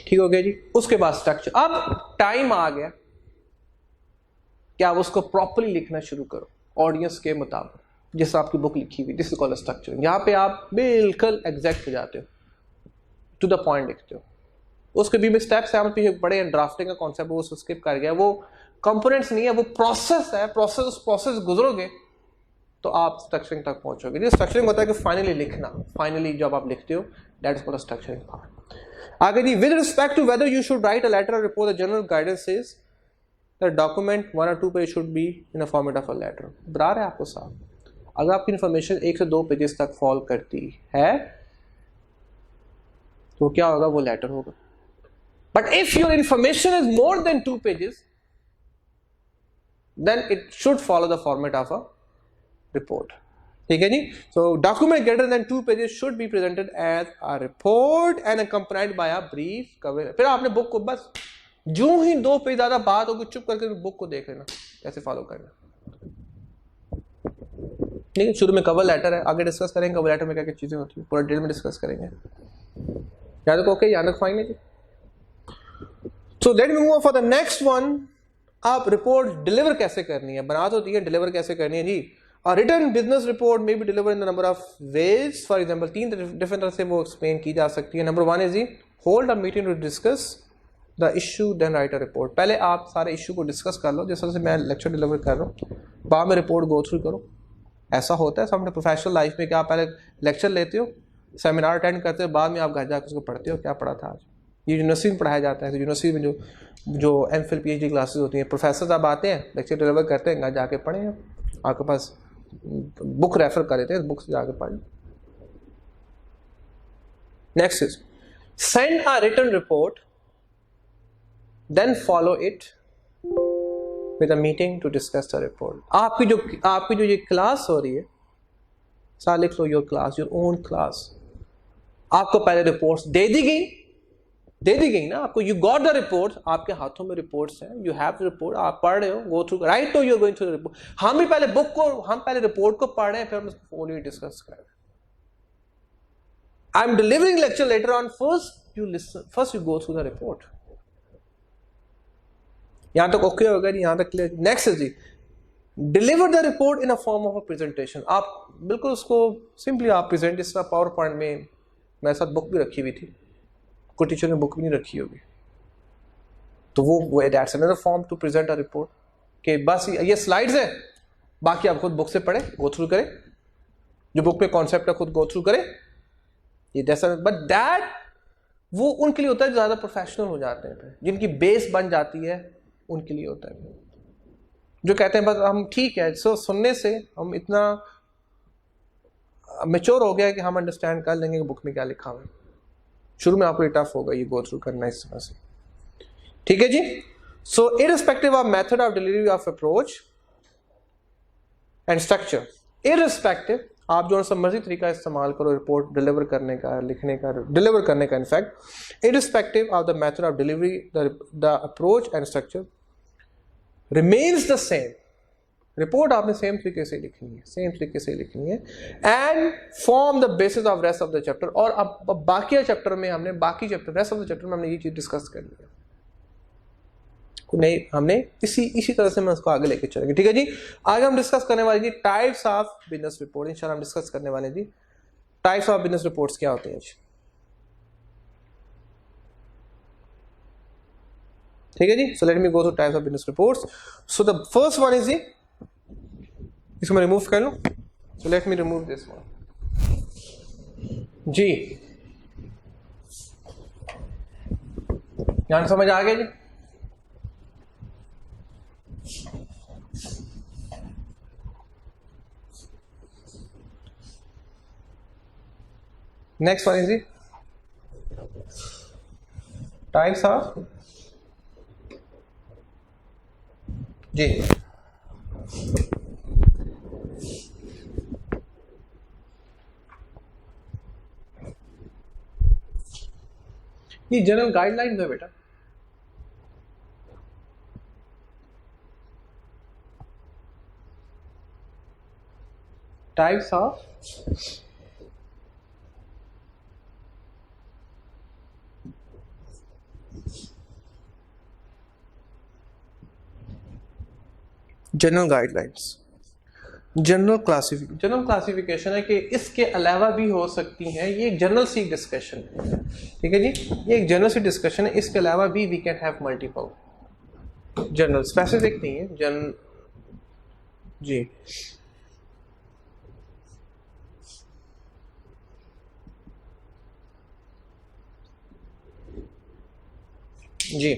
ठीक हो गया जी। उसके बाद स्ट्रक्चर, अब टाइम आ गया कि आप उसको प्रॉपर्ली लिखना शुरू करो ऑडियंस के मुताबिक, जैसे आपकी बुक लिखी हुई, दिस इज कॉल्ड स्ट्रक्चर। यहां पे आप बिल्कुल एग्जैक्ट हो जाते हो, टू द पॉइंट लिखते हो। उसके भी स्टेप्स है, पीछे बड़े ड्राफ्टिंग का कॉन्सेप्ट वो स्किप कर गया, वो कंपोनेंट्स नहीं है, वो प्रोसेस है। प्रोसेस गुजरोगे तो आप स्ट्रक्चरिंग तक पहुंचोगे। ये स्ट्रक्चरिंग होता है कि फाइनली लिखना, फाइनली जब आप लिखते हो, that is called structuring part. आगे जी, with respect to whether you should write a letter और report, the general guidance is the document 1 or 2 page should be in a format of a letter. बता रहे हैं आपको साहब, अगर आपकी इंफॉर्मेशन 1 से 2 पेजेस तक फॉल करती है तो क्या होगा, वो लेटर होगा। But if your information is more than 2 pages then it should follow the format of a report. ठीक है जी। So document greater than 2 pages should be presented as a report and accompanied by a brief cover. फिर आपने book को बस जो ही 2 page ज्यादा बात होगी चुप करके बुक को देख लेना, कैसे फॉलो करना। ठीक है, शुरू में कवर लेटर है, आगे डिस्कस करेंगे कवर लेटर में क्या क्या चीजें होती है, पूरा डिटेल में डिस्कस करेंगे। याद रखो, ओके, याद रख फाइन है जी। So let me move for the next one. आप रिपोर्ट डिलीवर कैसे करनी है, बना तो दिए, डिलीवर कैसे करनी है जी। रिटन बिजनेस रिपोर्ट में भी deliver in the number of ways. For example 3 different तरह से वो एक्सप्लेन की जा सकती है। नंबर 1 इज जी, hold a meeting to discuss the issue then write a report. पहले आप सारे इशू को डिस्कस कर लो, जिस तरह से मैं लेक्चर डिलीवर कर रहा हूँ, बाद में रिपोर्ट गो थ्रू करो। ऐसा होता है अपने प्रोफेशनल लाइफ में कि आप पहले लेक्चर लेते हो, सेमिनार अटेंड करते हो, बाद में आप घर जाकर उसको पढ़ते हो क्या पढ़ा था आज। ये यूनिवर्सिटी में पढ़ाया जाता है, तो यूनिवर्सिटी में जो एमफिल पीएचडी क्लासेस होती हैं, प्रोफेसर साहब आते हैं, लेक्चर डिलीवर करते हैं, घर जाके पढ़ें, आपके पास बुक रेफर कर देते हैं, बुक से जाके पढ़ें। Next is send a written report then follow it with a meeting to discuss the report. आपकी जो ये क्लास हो रही है, साथ लिख लो, your class, your own class. आपको पहले रिपोर्ट्स दे दी गई ना आपको, यू गॉट द रिपोर्ट, आपके हाथों में रिपोर्ट्स हैं, यू हैव रिपोर्ट, आप पढ़ रहे हो, गो थ्रू, राइट, तो you are going through the report. हम भी पहले रिपोर्ट को पढ़ रहे हैं, फिर हम उसको फॉलो डिस्कस कर रहे हैं। I am delivering lecture later on, first you listen, first you go through the report. यहां तक ओके होगा जी, यहां तक क्लियर। नेक्स्ट इज जी deliver the report in a form of a presentation. आप बिल्कुल उसको सिंपली आप प्रेजेंट, इस तरह पावर पॉइंट में, मेरे साथ बुक भी रखी हुई थी, कोई टीचर ने बुक भी नहीं रखी होगी, तो वो that's another form to present a report, कि बस ये स्लाइड्स है, बाकी आप खुद बुक से पढ़े, गो थ्रू करें, जो बुक में कॉन्सेप्ट है खुद गो थ्रू करें, ये दैट्स, बट दैट वो उनके लिए होता है जो ज़्यादा प्रोफेशनल हो जाते हैं, जिनकी बेस बन जाती है, उनके लिए होता है। जो कहते हैं बस हम ठीक है, सो सुनने से हम इतना मैच्योर हो गया है कि हम अंडरस्टैंड कर लेंगे कि बुक में क्या लिखा हुआ है। शुरू में आपको टफ होगा ये गो थ्रू करना इस तरह से, ठीक है जी। So irrespective of method of delivery of approach and structure, irrespective आप जो सा मर्जी तरीका इस्तेमाल करो रिपोर्ट डिलीवर करने का, लिखने का, डिलीवर करने का, in fact irrespective of the method of delivery, the approach and structure remains the same. Report आपने सेम तरीके से लिखनी है, and form the basis of rest of the chapter. और अब बाकी चैप्टर में हमने रेस्ट ऑफ द चैप्टर में हमने ये चीज डिस्कस कर लिया, नहीं हमने इसी तरह से मैं उसको आगे लेके चलेंगे, ठीक है जी। आगे हम डिस्कस करने वाले जी टाइप्स ऑफ बिजनेस रिपोर्ट, इंशाल्लाह हम डिस्कस करने वाले जी टाइप्स ऑफ बिजनेस रिपोर्ट्स क्या होते हैं जी, ठीक है जी। So let me go through types of business reports. So the first one is जी, इसको मैं रिमूव कर लूं, so let me remove this one जी। यहां समझ आ गया जी। नेक्स्ट वन इज जी टाइप्स ऑफ जी, ये जनरल गाइडलाइंस है बेटा, types of general guidelines, general classification है कि इसके अलावा भी हो सकती हैं, ये एक जनरल सी डिस्कशन है, ठीक है जी। ये एक जनरल सी डिस्कशन है, इसके अलावा भी we can have multiple, general specific नहीं है, जनरल जी। जी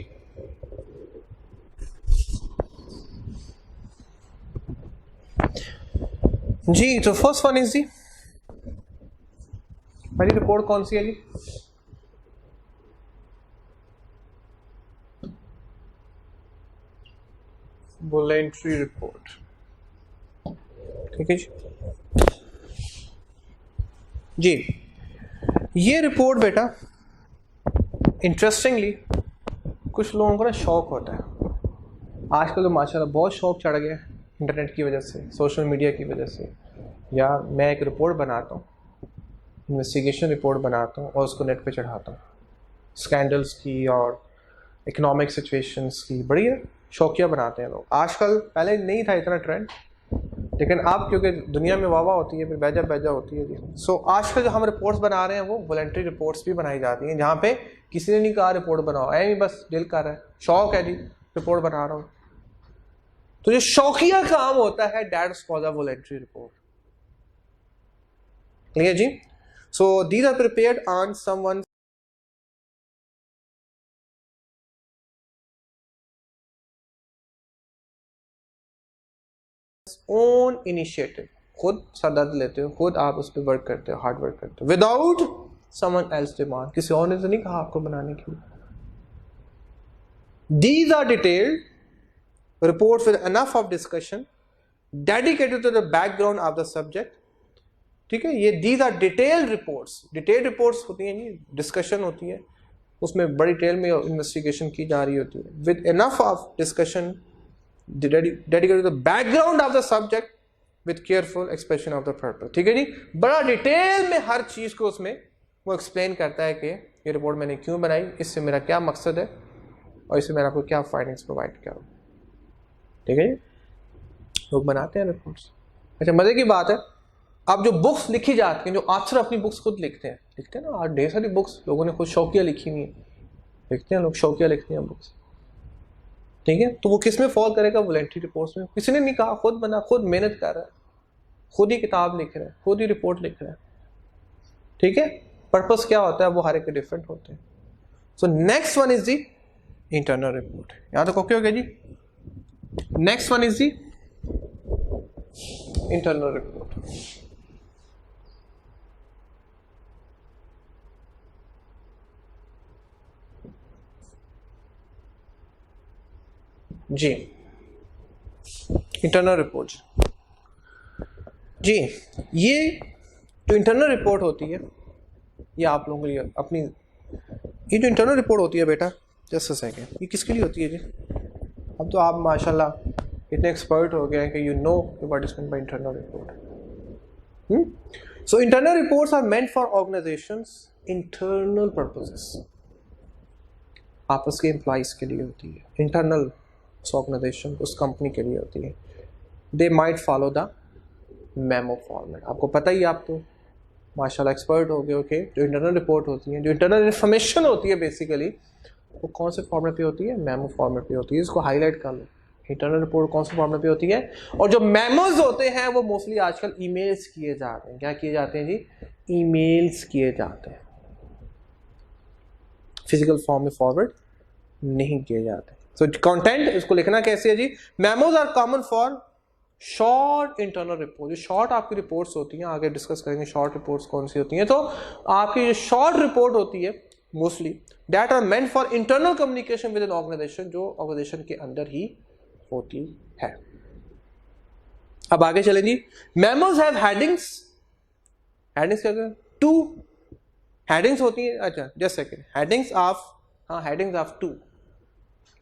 जी, तो फर्स्ट वन इज जी, पहली रिपोर्ट कौन सी है जी, वॉलेंट्री रिपोर्ट, ठीक है जी। जी ये रिपोर्ट बेटा इंटरेस्टिंगली कुछ लोगों को ना शौक होता है, आजकल तो माशाल्लाह बहुत शौक चढ़ गया इंटरनेट की वजह से, सोशल मीडिया की वजह से। या मैं एक रिपोर्ट बनाता हूँ, इन्वेस्टिगेशन रिपोर्ट बनाता हूँ और उसको नेट पे चढ़ाता हूँ, स्कैंडल्स की और इकोनॉमिक सिचुएशंस की, बड़ी शौकिया बनाते हैं लोग आजकल। पहले नहीं था इतना ट्रेंड, लेकिन अब क्योंकि दुनिया में वाह होती है, फिर बैजा बैजा होती है जी। सो आजकल जो हम रिपोर्ट्स बना रहे हैं वो वॉलंटरी रिपोर्ट्स भी बनाई जाती हैं, जहाँ पे किसी ने नहीं कहा रिपोर्ट बनाओ, ऐ नहीं बस दिल कर रहा है, शौक है जी रिपोर्ट बना रहा हूँ। तो जो शौकिया काम होता है that's called a voluntary report. Clear जी? So these are prepared on someone own initiative, खुद सदद लेते हो, खुद आप उस पर वर्क करते हो, हार्ड वर्क करते हो, विदाउट समवन एल्स डिमांड, किसी और ने तो नहीं कहा आपको बनाने के लिए। These are detailed reports with enough of discussion dedicated to the background of the subject. ठीक है, ये these are detailed reports. Detailed reports होती हैं जी, डिस्कशन होती है, उसमें बड़ी डिटेल में इन्वेस्टिगेशन की जा रही होती है, with enough of discussion dedicated to the background of the subject with careful expression of the purpose. ठीक है जी, बड़ा डिटेल में हर चीज को उसमें वो एक्सप्लेन करता है कि ये रिपोर्ट मैंने क्यों बनाई, इससे मेरा क्या मकसद है और इससे मैंने आपको क्या फाइंडिंग्स प्रोवाइड किया। ठीक है जी, लोग बनाते हैं रिपोर्ट्स। अच्छा, मजे की बात है, अब जो बुक्स लिखी जाती हैं, जो ऑथर अपनी बुक्स खुद लिखते हैं ना, आज ढेर सारी बुक्स लोगों ने खुद शौकिया लिखी हुई है, लिखते हैं लोग, शौकिया लिखते हैं बुक्स। ठीक है, तो वो किस में फॉल करेगा? वॉलंटरी रिपोर्ट्स में। किसी ने नहीं कहा, खुद बना, खुद मेहनत कर रहा है, खुद ही किताब लिख रहा है, खुद ही रिपोर्ट लिख रहा है। ठीक है, पर्पस क्या होता है वो हर एक के डिफरेंट होते हैं। So next one is the internal report. यहां तक ओके हो गया जी? Next one is the internal report. जी, इंटरनल रिपोर्ट जी, ये जो इंटरनल रिपोर्ट होती है ये आप लोगों के लिए अपनी, ये जो इंटरनल रिपोर्ट होती है बेटा, जस्ट अ सेकेंड, ये किसके लिए होती है जी? अब तो आप माशाल्लाह इतने एक्सपर्ट हो गए हैं कि you know what is mean by internal report. So internal reports are meant for organizations internal purposes, आपस के एम्प्लॉइज के लिए होती है, इंटरनल उस ऑर्गेनाइजेशन उस कंपनी के लिए होती है। They might follow the memo format. आपको पता ही, आप तो माशाल्लाह एक्सपर्ट हो गए। ओके, जो इंटरनल रिपोर्ट होती है, जो इंटरनल इन्फॉर्मेशन होती है बेसिकली, वो कौन से फॉर्मेट पे होती है? मेमो फॉर्मेट पे होती है। इसको हाईलाइट कर लो, इंटरनल रिपोर्ट कौन से फॉर्मेट पे होती है। और जो मेमोज होते हैं वो मोस्टली आजकल ईमेल्स किए जाते हैं। क्या किए जाते हैं जी? ईमेल्स किए जाते हैं, फिजिकल फॉर्म में फॉरवर्ड नहीं किए जाते। सो कंटेंट इसको लिखना कैसे है जी? Memos are common for short internal report. जो शॉर्ट आपकी रिपोर्ट्स होती हैं, आगे डिस्कस करेंगे शॉर्ट रिपोर्ट्स कौन सी होती हैं। तो आपकी जो शॉर्ट रिपोर्ट होती है mostly that are meant for internal communication with an organization, जो ऑर्गेनाइजेशन के अंदर ही होती है। अब आगे चलें जी। Memos have headings. हेडिंग्स क्या कहते हैं? 2 हेडिंग्स होती हैं। अच्छा जस्ट सेकंड, हेडिंग्स ऑफ, हाँ हेडिंग्स ऑफ 2,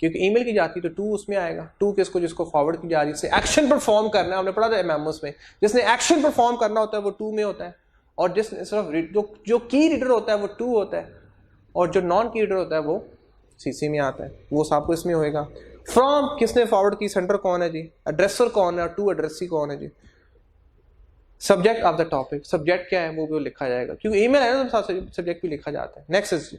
क्योंकि ईमेल की जाती है तो 2 उसमें आएगा। 2 किसको? जिसको फॉरवर्ड की जा रही है, एक्शन परफॉर्म करना है। हमने पढ़ा था मेमोस में, जिसने एक्शन परफॉर्म करना होता है वो 2 में होता है, और जिसने सिर्फ जो की रीडर होता है वो 2 होता है, और जो नॉन की रीडर होता है वो सीसी में आता है, वो सबको इसमें होएगा। फ्रॉम, किसने फॉरवर्ड की, सेंडर कौन है जी, एड्रेसर कौन है, और टू एड्रेसी कौन है जी। Subject of the topic, subject क्या है वो भी लिखा जाएगा, क्योंकि ईमेल है ना तो सब्जेक्ट भी लिखा जाता है। Next is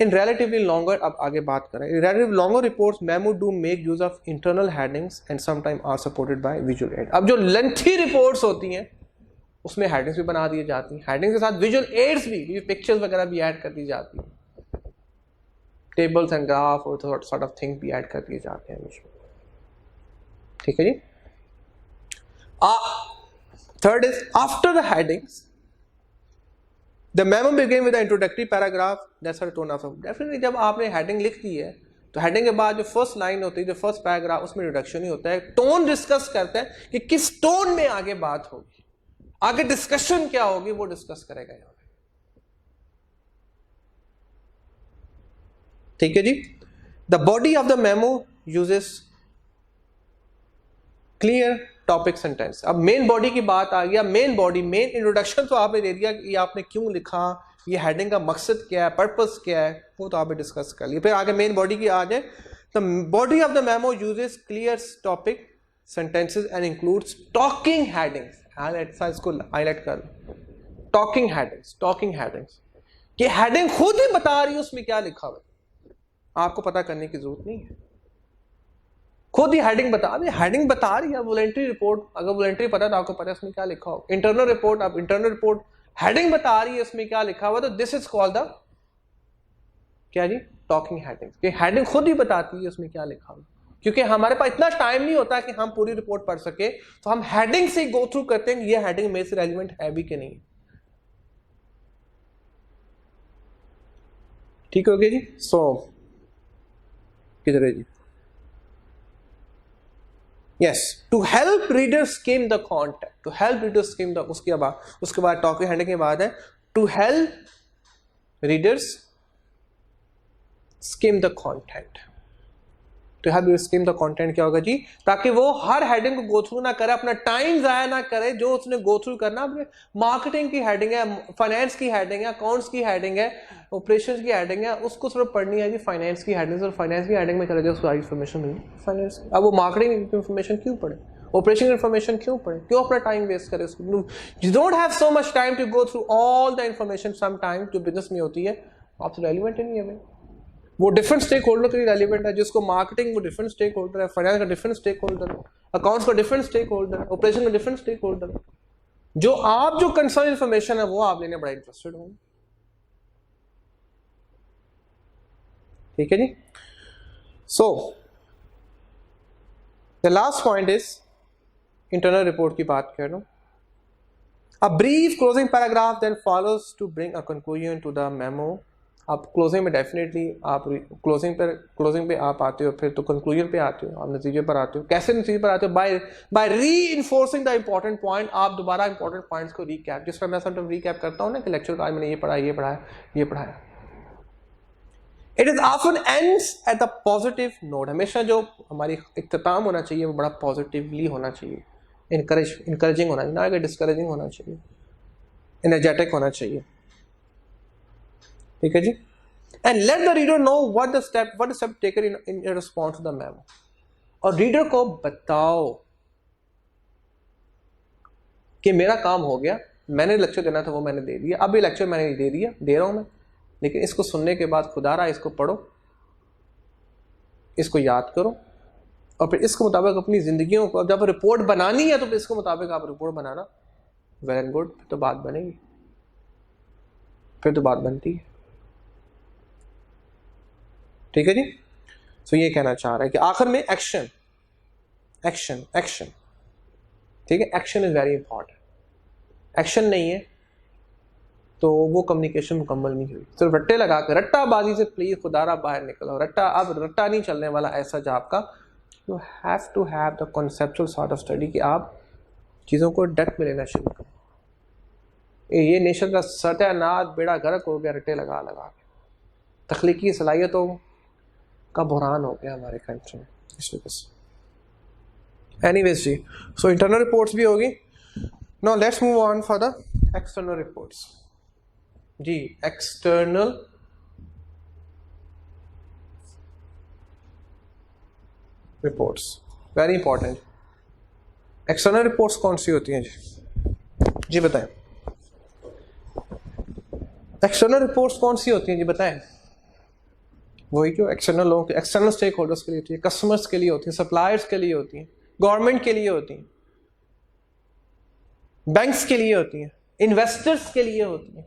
in relatively longer, अब आगे बात करें, in relatively longer reports memo do make use of internal headings and sometimes are supported by visual aid। अब जो lengthy reports होती हैं उसमें headings भी बना दी जाती हैं, headings के साथ visual aids भी पिक्चर्स वगैरह भी ऐड कर दी जाती हैं, टेबल्स एंड ग्राफ और sort of things भी ऐड कर दिए जाते हैं उसमें। ठीक है जी। Third is after the headings The memo begin with the introductory paragraph, that's the tone of the, definitely जब आपने heading लिख दी है तो heading के बाद जो फर्स्ट लाइन होती है, जो फर्स्ट पैराग्राफ, उसमें इंट्रोडक्शन ही होता है, टोन डिस्कस करते हैं कि किस टोन में आगे बात होगी, आगे डिस्कशन क्या होगी वो डिस्कस करेगा यहाँ पे। ठीक है जी। The body of the memo uses clear topic sentence. अब मेन बॉडी की बात आ गया, मेन बॉडी, मेन इंट्रोडक्शन तो आपने दे दिया कि ये आपने क्यों लिखा, ये हेडिंग का मकसद क्या है, पर्पस क्या है, वो तो आपने डिस्कस कर लिया। फिर आगे मेन बॉडी की आ जाए, the body of the memo uses clear topic sentences and includes talking headings. इसको हाईलाइट कर लो, talking headings कि हेडिंग खुद ही बता रही है उसमें क्या लिखा हुआ है, आपको पता करने की जरूरत नहीं है, खुद ही हेडिंग बता रही है। वॉलंटरी रिपोर्ट, अगर वॉलंटरी पता है तो आपको पता है उसमें क्या लिखा हो। इंटरनल रिपोर्ट, अब इंटरनल रिपोर्ट हेडिंग बता रही है उसमें क्या लिखा हुआ, तो दिस इज कॉल्ड द क्या जी, टॉकिंग हेडिंग। कि हेडिंग खुद ही बताती है उसमें क्या लिखा हुआ। क्योंकि हमारे पास इतना टाइम नहीं होता कि हम पूरी रिपोर्ट पढ़ सके, तो हम हेडिंग से गो थ्रू करते हैं ये हेडिंग मेरे से रेलिवेंट है भी कि नहीं। ठीक हो गया जी। सो किधर है जी, yes, to help reader skim the content, to help reader skim the, उसके बाद टॉकिंग हेडिंग के बाद है to help readers skim the content. तो हेल्प स्किम द कंटेंट क्या होगा जी, ताकि वो हर हेडिंग को गो थ्रू ना करे, अपना टाइम जाया ना करे, जो उसने गो थ्रू करना, अपने मार्केटिंग की हेडिंग है, फाइनेंस की हेडिंग है, अकाउंट्स की हेडिंग है, ऑपरेशंस की हेडिंग है, उसको सिर्फ पढ़नी है जी फाइनेंस की हेडिंग, और फाइनेंस की हेडिंग में चले जाए उसको सारी इन्फॉर्मेशन मिली फाइनेंस की। अब वो मार्केटिंग इन्फॉर्मेशन क्यों पढ़े, ऑपरेशन इन्फॉर्मेशन क्यों पढ़े, क्यों अपना टाइम वेस्ट करे उसको। You don't have so much time to go through all the information, some time जो बिजनेस में होती है आपसे रेलिवेंट नहीं है। वो डिफरेंट स्टेक होल्डर के लिए रेलिवेंट है, जिसको मार्केटिंग वो डिफरेंट स्टेक होल्डर है, फाइनेंस का डिफरेंट स्टेक होल्डर है, अकाउंट्स का डिफरेंट स्टेक होल्डर है, ऑपरेशन का डिफरेंट स्टेक होल्डर है। जो कंसर्न इन्फॉर्मेशन है वो आप लेने बड़ा इंटरेस्टेड होंगे। ठीक है जी। So the last point is internal report की बात कर रहा हूं। A brief closing paragraph then follows to bring a conclusion to the memo. आप क्लोजिंग में डेफिनेटली आप क्लोजिंग पे आप आते हो, फिर तो कंक्लूजन पे आते हो, आप नतीजे पर आते हो। कैसे नतीजे पर आते हो? By reinforcing the important point. आप दोबारा इंपॉर्टेंट पॉइंट्स को रिकैप, जिस पर मैं समटाइम रिकैप करता हूँ ना कि लेक्चर का आज मैंने ये पढ़ाया। It is often ends at the positive note. हमेशा जो हमारी इख्तिताम होना चाहिए वो बड़ा पॉजिटिवली होना चाहिए, इनकरेजिंग होना चाहिए, ना कि डिस्करेजिंग होना चाहिए, एनर्जेटिक होना चाहिए। ठीक है जी। And let the reader know what the step taken in response to the memo. और रीडर को बताओ कि मेरा काम हो गया, मैंने लेक्चर देना था वो मैंने दे दिया, अब ये लेक्चर मैंने दे रहा हूं मैं, लेकिन इसको सुनने के बाद खुदा रहा इसको पढ़ो, इसको याद करो, और फिर इसके मुताबिक अपनी जिंदगियों को, जब रिपोर्ट बनानी है तो फिर इसके मुताबिक आप report banana. Well and good, फिर तो बात बनेगी, फिर तो बात बनती है। ठीक है जी। सो ये कहना चाह रहा है कि आखिर में एक्शन। ठीक है, action is very important. Action नहीं है तो वो कम्युनिकेशन मुकम्मल नहीं हुई। सिर्फ रट्टे लगा कर, रट्टाबाजी से प्लीज खुदारा बाहर निकलो। अब रट्टा नहीं चलने वाला ऐसा जॉब का। You have to have the conceptual sort of study कि आप चीज़ों को डेप्थ में लेना शुरू करें। ये नेशन का सत्यानाश बेड़ा गर्क हो गया रट्टे लगा के। तख्लीकी सलाहियतों का बुरहान हो गया हमारे कंट्री में इस वजह से। एनीवेज जी, सो इंटरनल रिपोर्ट्स भी होगी। Now let's move on for the external reports जी। External reports very important. External reports कौन सी होती हैं जी बताएं। एक्सटर्नल रिपोर्ट्स कौन सी होती हैं जी बताएं। वही जो एक्सटर्नल लोगों के, एक्सटर्नल स्टेक होल्डर्स के लिए होती है, कस्टमर्स के लिए होती है, सप्लायर्स के लिए होती हैं, गवर्नमेंट के लिए होती हैं, बैंक्स के लिए होती हैं, इन्वेस्टर्स के लिए होती हैं।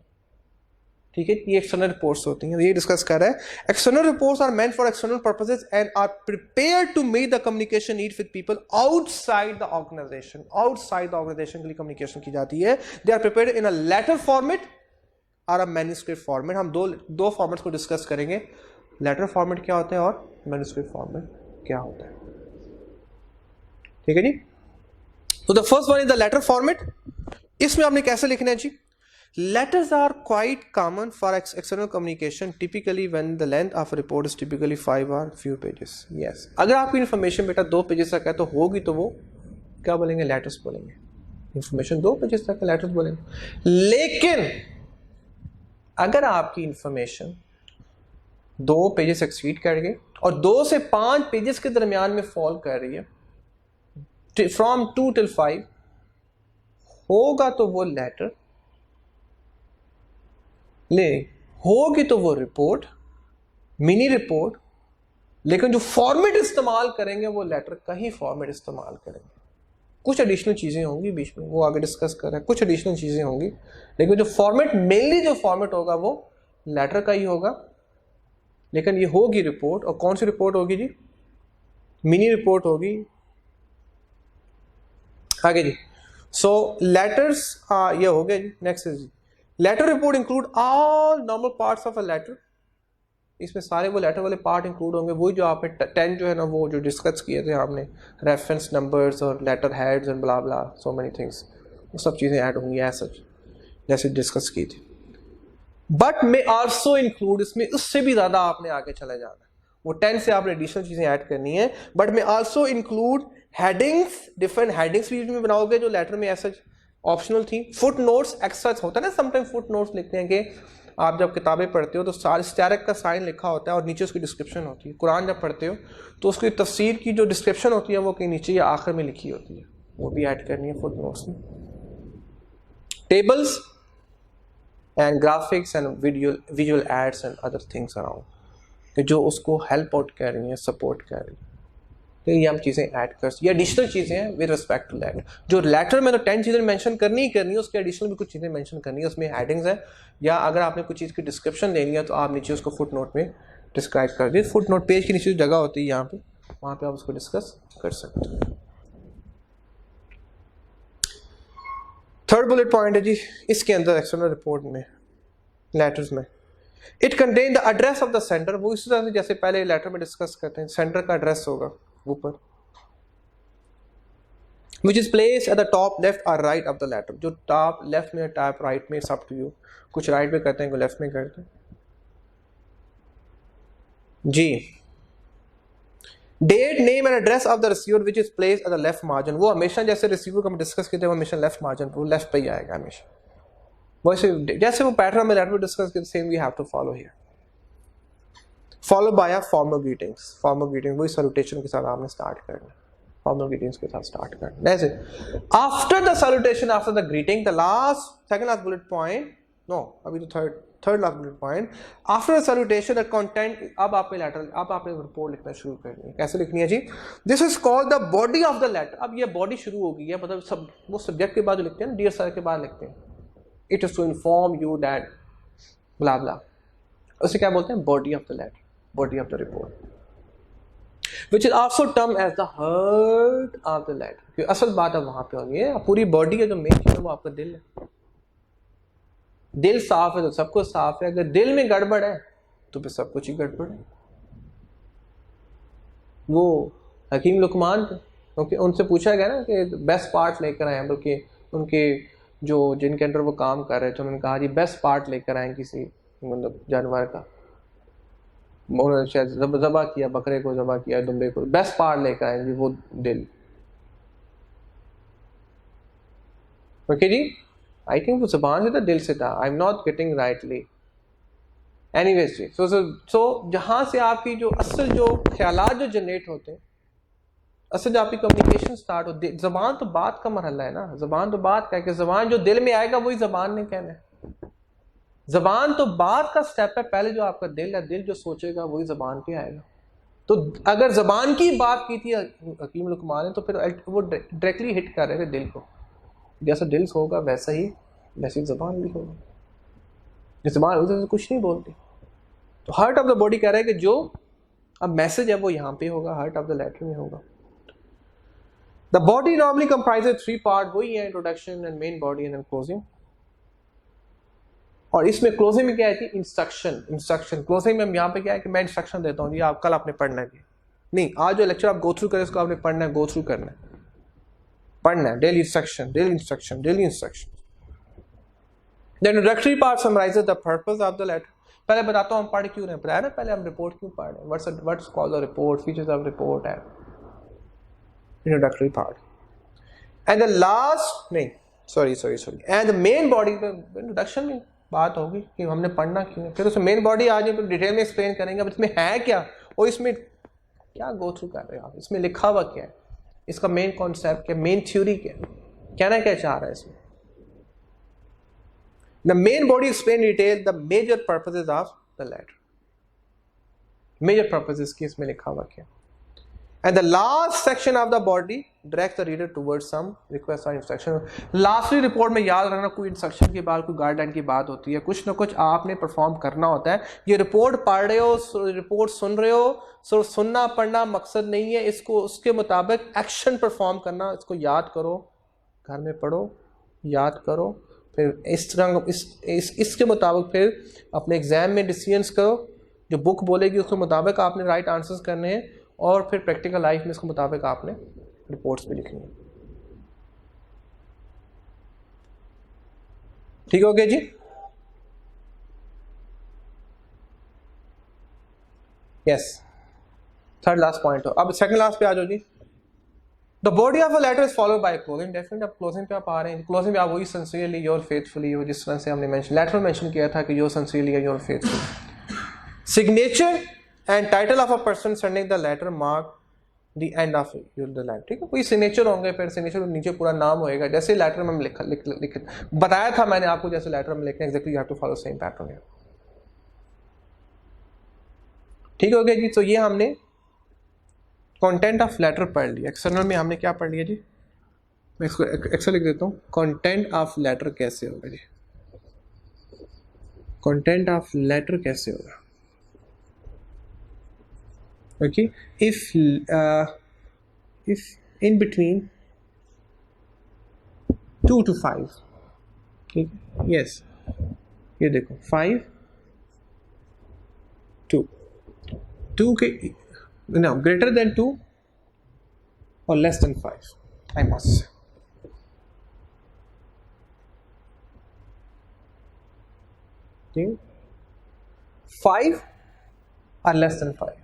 ठीक है, ये एक्सटर्नल रिपोर्ट्स होती हैं, ये डिस्कस कर रहा है। External reports are meant for external purposes and are prepared to meet the communication need with people outside the organization. Outside the organization के लिए कम्युनिकेशन की जाती है। They are prepared in a letter format और a manuscript format. हम दो formats को discuss करेंगे, लेटर फॉर्मेट क्या होता है और मैन्युस्क्रिप्ट फॉर्मेट क्या होता है। ठीक है जी। तो the first one is the letter format. इसमें आपने कैसे लिखना है जी। Letters are quite common for external communication typically when the length of report is typically 5 और few pages। यस, अगर आपकी इन्फॉर्मेशन बेटा 2 पेजेस तक है तो होगी तो वो क्या बोलेंगे, लेटर्स बोलेंगे। इंफॉर्मेशन 2 पेजेस तक है, लेटर्स बोलेंगे। लेकिन अगर आपकी इंफॉर्मेशन 2 पेजेस एक्सीड कर गए और 2 से 5 पेजेस के दरमियान में फॉल कर रही है, फ्रॉम 2 till 5 होगा तो वो लेटर ले, होगी तो वो रिपोर्ट, मिनी रिपोर्ट, लेकिन जो फॉर्मेट इस्तेमाल करेंगे वो लेटर का ही फॉर्मेट इस्तेमाल करेंगे। कुछ एडिशनल चीज़ें होंगी बीच में, वो आगे डिस्कस कर रहे हैं, कुछ एडिशनल चीज़ें होंगी, लेकिन जो फॉर्मेट मेनली जो फॉर्मेट होगा वो लेटर का ही होगा। लेकिन ये होगी रिपोर्ट, और कौन सी रिपोर्ट होगी जी? मिनी रिपोर्ट होगी। आगे जी, सो लेटर्स ये हो गया जी। नेक्स्ट है जी, letter report include all normal parts of a letter. इसमें सारे वो लेटर वाले पार्ट इंक्लूड होंगे, वही जो आपने 10 जो है ना वो जो डिस्कस किए थे आपने, रेफरेंस नंबर्स और letter heads and blah blah so many things, वो सब चीज़ें ऐड होंगी एज सच जैसे डिस्कस की थी। बट मे आल्सो इंक्लूड, इसमें उससे भी ज़्यादा आपने आगे चले जाना है, वो 10 से आपने एडिशनल चीज़ें ऐड करनी है। But may also include headings, different headings भी में बनाओगे जो लेटर में ऐसा ऑप्शनल थी। फुट नोट्स एक्स्ट्रा होता है ना, समटाइम फुट नोट्स लिखते हैं कि आप जब किताबें पढ़ते हो तो स्टैरिक का साइन लिखा होता है और नीचे उसकी डिस्क्रिप्शन होती है। कुरान जब पढ़ते हो तो उसकी तफसीर की जो डिस्क्रिप्शन होती है वो कहीं नीचे या आखिर में लिखी होती है, वो भी ऐड करनी है फुट नोट्स में। Tables and graphics and visual aids and other things around, कि जो उसको हेल्प आउट कर रही हैं, सपोर्ट कर रही हैं, तो ये हम चीज़ें ऐड कर, ये एडिशनल चीज़ें हैं विद रिस्पेक्ट टू लेटर। जो लेटर में तो 10 चीज़ें मेंशन करनी ही करनी है, उसके एडिशनल भी कुछ चीज़ें मेंशन करनी है, उसमें हेडिंग्स हैं, या अगर आपने कुछ चीज़ की डिस्क्रिप्शन देनी है तो आप नीचे उसको फुट नोट में डिस्क्राइब कर दीजिए। फुट नोट पेज की नीचे जगह होती है यहाँ पे, वहाँ पे आप उसको डिस्कस कर सकते हैं। थर्ड बुलेट पॉइंट है जी इसके अंदर एक्सटर्नल रिपोर्ट में, लेटर्स में, it contain the address of the centre. वो इसी तरह से जैसे पहले लेटर में डिस्कस करते हैं, सेंटर का एड्रेस होगा ऊपर, which is placed at the top left or right of the letter। जो टॉप लेफ्ट में, टॉप राइट में, सब टू यू, कुछ राइट में करते हैं, कुछ लेफ्ट में करते हैं जी। Date, name and address of the receiver which is placed at the left margin. वो हमेशा जैसे रिसीवर को हम डिस्कस करते हैं वो हमेशा लेफ्ट मार्जिन, वो लेफ्ट पे ही आएगा हमेशा, वैसे जैसे वो पैटर्न में लेटर में डिस्कस करते same we have to follow here. Follow by a formal greetings. Formal greeting वही सैल्यूटेशन के साथ आपने स्टार्ट करना, फॉर्मल ग्रीटिंग्स के साथ स्टार्ट करना। जैसे after the salutation, after the greeting, the last second last bullet point, no अभी तो third last bullet point, after the salutation the content. अब आपने लेटर, अब आपने रिपोर्ट लिखना शुरू करनी है। कैसे लिखनी है जी? This is called the body of the letter. अब ये बॉडी शुरू हो गई है, मतलब सब वो सब्जेक्ट के बाद जो लिखते हैं, डियर सर के बाद लिखते हैं, it is to inform you that blah blah, उसे क्या बोलते हैं? Body of the letter, body of the report, which is also termed as the heart of the letter। क्योंकि असल बात अब वहां पे होगी है, पूरी बॉडी का जो मेन चीज है वो आपका दिल है। दिल साफ है तो सब कुछ साफ है, अगर दिल में गड़बड़ है तो फिर सब कुछ ही गड़बड़ है। वो हकीम लुकमान थे, क्योंकि उनसे पूछा गया ना कि बेस्ट पार्ट लेकर आए, बल्कि उनके जो जिनके अंडर वो काम कर रहे थे उन्होंने कहा जी बेस्ट पार्ट लेकर आए किसी मतलब जानवर का, उन्होंने शायद ज़बा किया, बकरे को ज़बा किया, दुम्बे को, बेस्ट पार्ट लेकर आए जी वो दिल। ओके जी, आई थिंक वो ज़बान से था, दिल से था, I am not getting rightly. Anyways जी, सो जहाँ से आपकी जो असल जो ख्यालात जो जनरेट होते हैं, असल जो आपकी कम्युनिकेशन स्टार्ट होती है, ज़बान तो बात का मरहला है ना, ज़बान तो बात का है कि ज़बान जो दिल में आएगा वही ज़बान ने कहना है। ज़बान तो बात का स्टेप है, पहले जो आपका दिल है, दिल जो सोचेगा वही ज़बान पे आएगा। तो अगर ज़बान की बात की थी हकीम लुकमान ने, तो फिर वो डायरेक्टली हिट कर रहे थे दिल को, जैसा दिल होगा वैसा ही वैसी ज़बान भी होगी। ज़बान उधर से कुछ नहीं बोलती। तो हार्ट ऑफ द बॉडी कह रहा है कि जो अब मैसेज है वो यहाँ पे होगा, हार्ट ऑफ द लेटर में होगा। The body normally comprises 3 part, वही है introduction and main body and closing. और इसमें क्लोजिंग में क्या है कि इंस्ट्रक्शन क्लोजिंग में हम यहाँ पे क्या है कि मैं इंस्ट्रक्शन देता हूँ जी आप कल आपने पढ़ना है, नहीं आज जो लेक्चर आप गो थ्रू करें इसको आपने पढ़ना है, गो थ्रू करना है, पढ़ना है, daily instruction. The introductory part summarizes the purpose of the letter। पहले बताता हूँ हम पढ़ क्यों रहे हैं, बताया ना पहले हम रिपोर्ट क्यों पढ़ रहे हैं, what's called the report, features of report है introductory part। and the last नहीं sorry and the main body introduction में बात होगी कि हमने पढ़ना क्यों है, फिर उसमें मेन बॉडी आ जाए तो डिटेल में एक्सप्लेन करेंगे अब इसमें है क्या और इसमें क्या गो थ्रू कर रहे हो आप, इसमें लिखा हुआ क्या है, इसका मेन कॉन्सेप्ट क्या, मेन थ्योरी क्या, कहना क्या चाह रहा है इसमें। The main body explain detail the major purposes of the letter, major purposes की इसमें लिखा हुआ क्या। And the last section of the body directs the reader towards some request or instruction. Lastly report में याद रखना, कोई इंस्ट्रक्शन की बात, कोई गाइडलाइन की बात होती है, कुछ ना कुछ आपने परफॉर्म करना होता है। ये रिपोर्ट पढ़ रहे हो, रिपोर्ट सुन रहे हो, सो सुनना पढ़ना मकसद नहीं है, इसको उसके मुताबिक एक्शन परफॉर्म करना। इसको याद करो, घर में पढ़ो, याद करो, फिर इस तरह इसके मुताबिक फिर अपने एग्जाम में डिसीजंस करो। जो बुक बोलेगी उसके मुताबिक आपने राइट आंसर्स करने हैं, और फिर प्रैक्टिकल लाइफ में इसके मुताबिक आपने रिपोर्ट्स भी लिखनी है। ठीक हो गया जी। यस, थर्ड लास्ट पॉइंट हो। अब सेकंड लास्ट पे आ जाओ जी। The body of a letter is followed by closing. Definitely अब क्लोजिंग पे आप आ रहे हैं। क्लोजिंग पे आप वही सिंसियरली योर फेथफुली हो, जिस तरह से हमने लेटर में मेंशन किया था कि योर सिंसियरली या your faithfully. Signature and title of a person sending the letter mark the end of the letter. ठीक है, कोई सिग्नेचर होंगे, फिर सिग्नेचर नीचे पूरा नाम होएगा, जैसे लेटर में हम लिख बताया था मैंने आपको, जैसे लेटर में लिखना exactly you have to follow same pattern है। ठीक हो गया जी। तो ये हमने कंटेंट ऑफ लेटर पढ़ लिया। एक्सटर्नल में हमने क्या पढ़ लिया जी, मैं इसको एक्सेल लिख देता हूँ। कंटेंट ऑफ लेटर कैसे होगा जी, कंटेंट ऑफ लेटर कैसे होगा। Okay, if in between 2 to 5, ठीक, yes, ये देखो 5 2 के no greater than 2 or less than 5, I must say. ठीक, 5 or less than 5,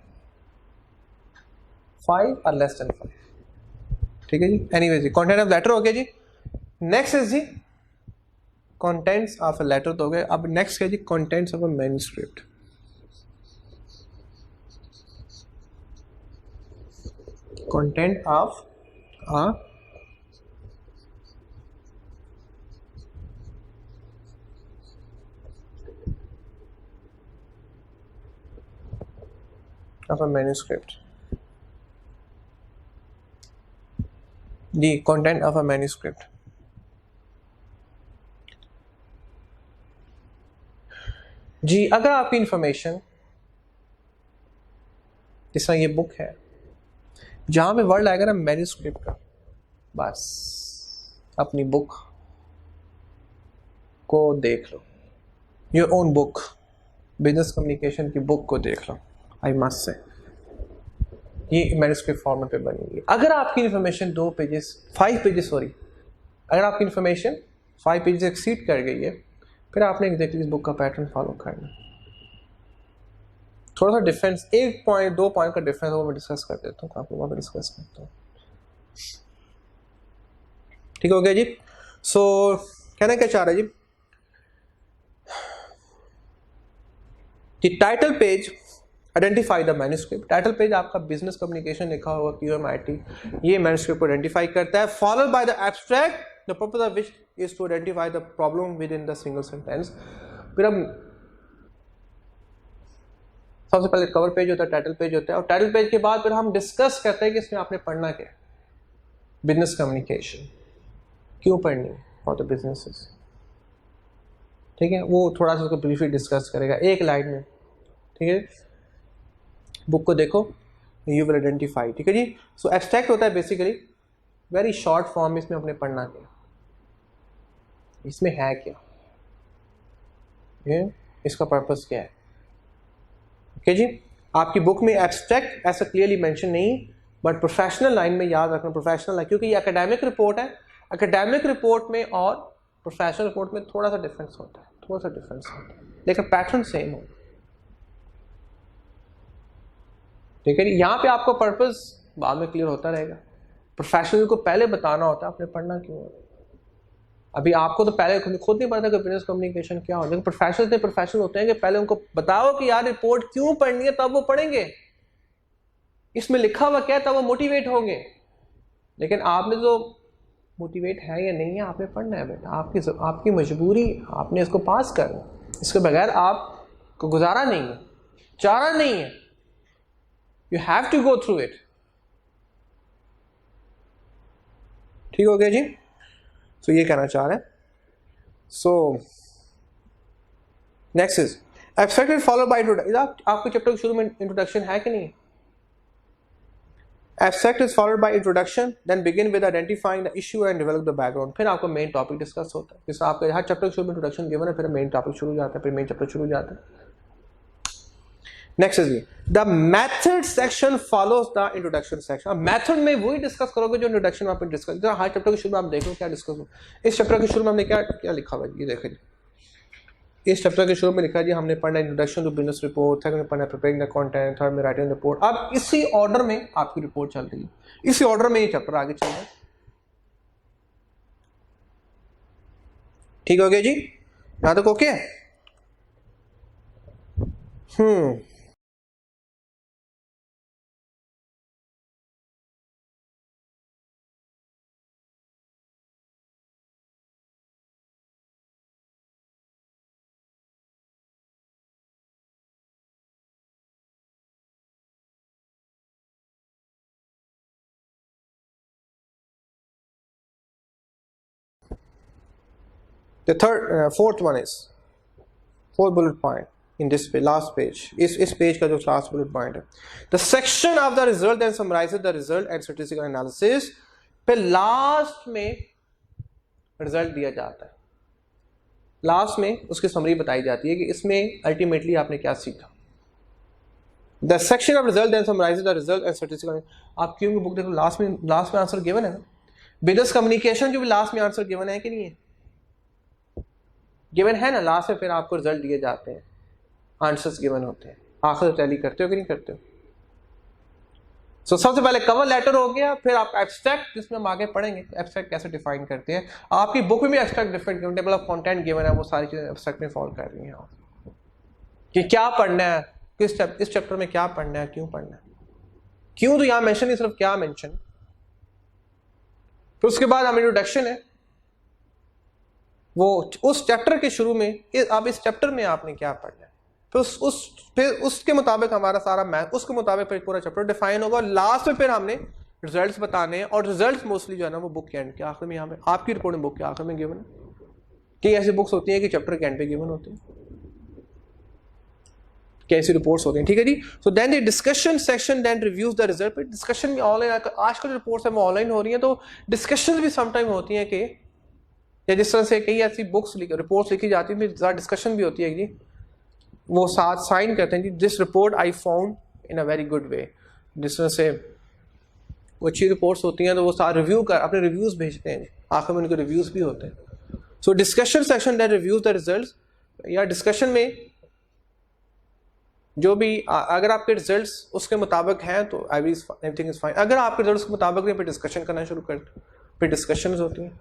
5 or less than 5। ठीक है जी। एनीवे जी, कंटेंट ऑफ लेटर हो गया जी। नेक्स्ट इज जी कंटेंट्स ऑफ अ लेटर तो हो गए। अब नेक्स्ट है जी contents of a manuscript. Content of a manuscript जी। कंटेंट ऑफ अ मैन्युस्क्रिप्ट जी, अगर आपकी इंफॉर्मेशन, जिस तरह ये बुक है, जहां पे वर्ड आएगा ना मैन्युस्क्रिप्ट का, बस अपनी बुक को देख लो, your own book, business communication की बुक को देख लो। आई मस्ट से ये मैन्युस्क्रिप्ट फॉर्मेट पे बनी हुई है। अगर आपकी इंफॉर्मेशन 5 पेजेस सॉरी, अगर आपकी इंफॉर्मेशन 5 पेजेस एक्सीड कर गई है, फिर आपने एग्जैक्टली इस बुक का पैटर्न फॉलो करना। थोड़ा सा डिफरेंस, 1-2 पॉइंट का डिफरेंस वो मैं डिस्कस कर देता हूँ, आप लोगों को डिस्कस करता हूँ। ठीक हो गया जी। सो कहना क्या चाह रहा है जी, title page identify the manuscript. Title page आपका बिजनेस कम्युनिकेशन लिखा होगा QMIT, ये मैन्युस्क्रिप्ट को आइडेंटिफाई करता है। Followed by the abstract, the purpose of which is to identify the problem within the single sentence. फिर हम सबसे पहले कवर पेज होता है, टाइटल पेज होता है, और टाइटल पेज के बाद फिर हम डिस्कस करते हैं कि इसमें आपने पढ़ना क्या है। बिजनेस कम्युनिकेशन क्यों पढ़नी है, फॉर द बिजनेसेस। ठीक है, वो थोड़ा सा उसको ब्रीफली डिस्कस करेगा एक लाइन में। ठीक है, बुक को देखो, यू विल आइडेंटिफाई। ठीक है जी। सो एब्स्ट्रैक्ट होता है बेसिकली वेरी शॉर्ट फॉर्म, इसमें अपने पढ़ना क्या, इसमें है क्या, ये इसका पर्पस क्या है। ओके जी। आपकी बुक में एब्स्ट्रैक्ट ऐसा क्लियरली मेंशन नहीं, बट प्रोफेशनल लाइन में याद रखना, प्रोफेशनल है, क्योंकि ये एकेडमिक रिपोर्ट है। एकेडमिक रिपोर्ट में और प्रोफेशनल रिपोर्ट में थोड़ा सा डिफरेंस होता है, थोड़ा सा डिफरेंस होता है, लेकिन पैटर्न सेम हो। ठीक है, यहाँ पे आपको पर्पस बाद में क्लियर होता रहेगा। प्रोफेशनल को पहले बताना होता है आपने पढ़ना क्यों है। अभी आपको तो पहले खुद नहीं पता कि बिजनेस कम्युनिकेशन क्या होता है। प्रोफेशनल इतने प्रोफेशनल होते हैं कि पहले उनको बताओ कि यार रिपोर्ट क्यों पढ़नी है, तब वो पढ़ेंगे, इसमें लिखा हुआ क्या है, तब वो मोटिवेट होंगे। लेकिन आपने जो मोटिवेट है या नहीं है, आपने पढ़ना है बेटा, आपकी मजबूरी, आपने इसको पास करना, इसके बगैर आपको गुजारा नहीं है, चारा नहीं है, you have to go through it. ठीक हो गया जी? सो ये कहना चाह रहे हैं। So next is abstract followed by introduction. आपके चैप्टर के शुरू में इंट्रोडक्शन है कि नहीं? Abstract is followed by introduction, then begin with identifying the issue and develop the background. फिर आपको मेन टॉपिक डिस्कस होता है। जैसे आपके हर चैप्टर के शुरू में इंट्रोडक्शन गिवन है, फिर मेन टॉपिक शुरू हो जाता है, फिर मेन चैप्टर शुरू हो जाता है। Next is the method section follows the introduction section. अब मेथड में वही डिस्कस करोगे जो इंट्रोडक्शन में आपने डिस्कस। हर चैप्टर के शुरू में आप देखो क्या डिस्कस हो। इस चैप्टर के शुरू में हमने क्या लिखा हुआ है, ये देखो। इस चैप्टर के शुरू में लिखा है जी हमने पढ़ना introduction to business report, second में पढ़ना प्रिपेयरिंग द कंटेंट, थर्ड में राइटिंग रिपोर्ट। अब इसी ऑर्डर में आपकी रिपोर्ट चल रही है, इसी ऑर्डर में ये चैप्टर आगे चल रहा है। ठीक हो गया जी? यहां तक okay? The fourth one is fourth bullet point in this page, last page. इस पेज का जो last bullet point है, the section of the result then summarizes the result and statistical analysis। पे लास्ट में रिजल्ट दिया जाता है, last में उसकी समरी बताई जाती है कि इसमें अल्टीमेटली आपने क्या सीखा। The section of result then summarizes the result and statistical। आप क्यों की बुक देखो, लास्ट में आंसर गिवन है ना। बिजनेस कम्युनिकेशन जो भी लास्ट में आंसर गिवन है कि नहीं है? गिवन है ना, लास्ट में फिर आपको रिजल्ट दिए जाते हैं, आंसर्स गिवन होते हैं। आखिर टैली करते हो कि नहीं करते हो? सबसे पहले कवर लेटर हो गया, फिर आप एब्स्ट्रैक्ट, जिसमें हम आगे पढ़ेंगे एब्स्ट्रैक्ट कैसे डिफाइन करते हैं। आपकी बुक में भी abstract different given, table of content given है, वो सारी चीजें एब्स्ट्रैक्ट में फॉलो कर रही हैं कि क्या पढ़ना है, इस चैप्टर में क्या पढ़ना है, क्यों पढ़ना है। क्यों तो यहां मेंशन नहीं, सिर्फ क्या मेंशन। फिर उसके बाद हम इंट्रोडक्शन है, वो उस चैप्टर के शुरू में, अब इस चैप्टर में आपने क्या पढ़ना है, फिर उसके मुताबिक हमारा सारा मैथ, उसके मुताबिक फिर पूरा चैप्टर डिफाइन होगा। और लास्ट में फिर हमने रिजल्ट्स बताने हैं, और रिजल्ट्स मोस्टली जो है ना वो बुक के एंड के आखिर में, यहाँ पे आपकी रिपोर्ट में बुक के आखिर में गिवन है। कि ऐसी बुक्स होती हैं कि चैप्टर के एंड पे गिवन होती हैं, कैसी रिपोर्ट्स होती हैं। ठीक है जी? So then the discussion section then reviews the result. Discussion भी ऑनलाइन, आजकल जो रिपोर्ट्स है वो ऑनलाइन हो रही हैं, तो डिस्कशन भी समटाइम होती हैं कि, या जिस तरह से कई ऐसी बुक्स रिपोर्ट्स लिखी जाती है, ज़्यादा डिस्कशन भी होती है जी, वो साथ साइन करते हैं जी, this report I found in a very good way. जिस तरह से वो अच्छी रिपोर्ट्स होती हैं तो वो साथ रिव्यू कर अपने रिव्यूज़ भेजते हैं, आखिर में उनके रिव्यूज़ भी होते हैं। So discussion section that reviews the results, या डिस्कशन में जो भी अगर आपके रिजल्ट्स उसके मुताबिक हैं तो एवरीथिंग इज फाइन। अगर आपके रिजल्ट्स के मुताबिक नहीं, फिर डिस्कशन करना शुरू करते, फिर डिस्कशंस होती हैं।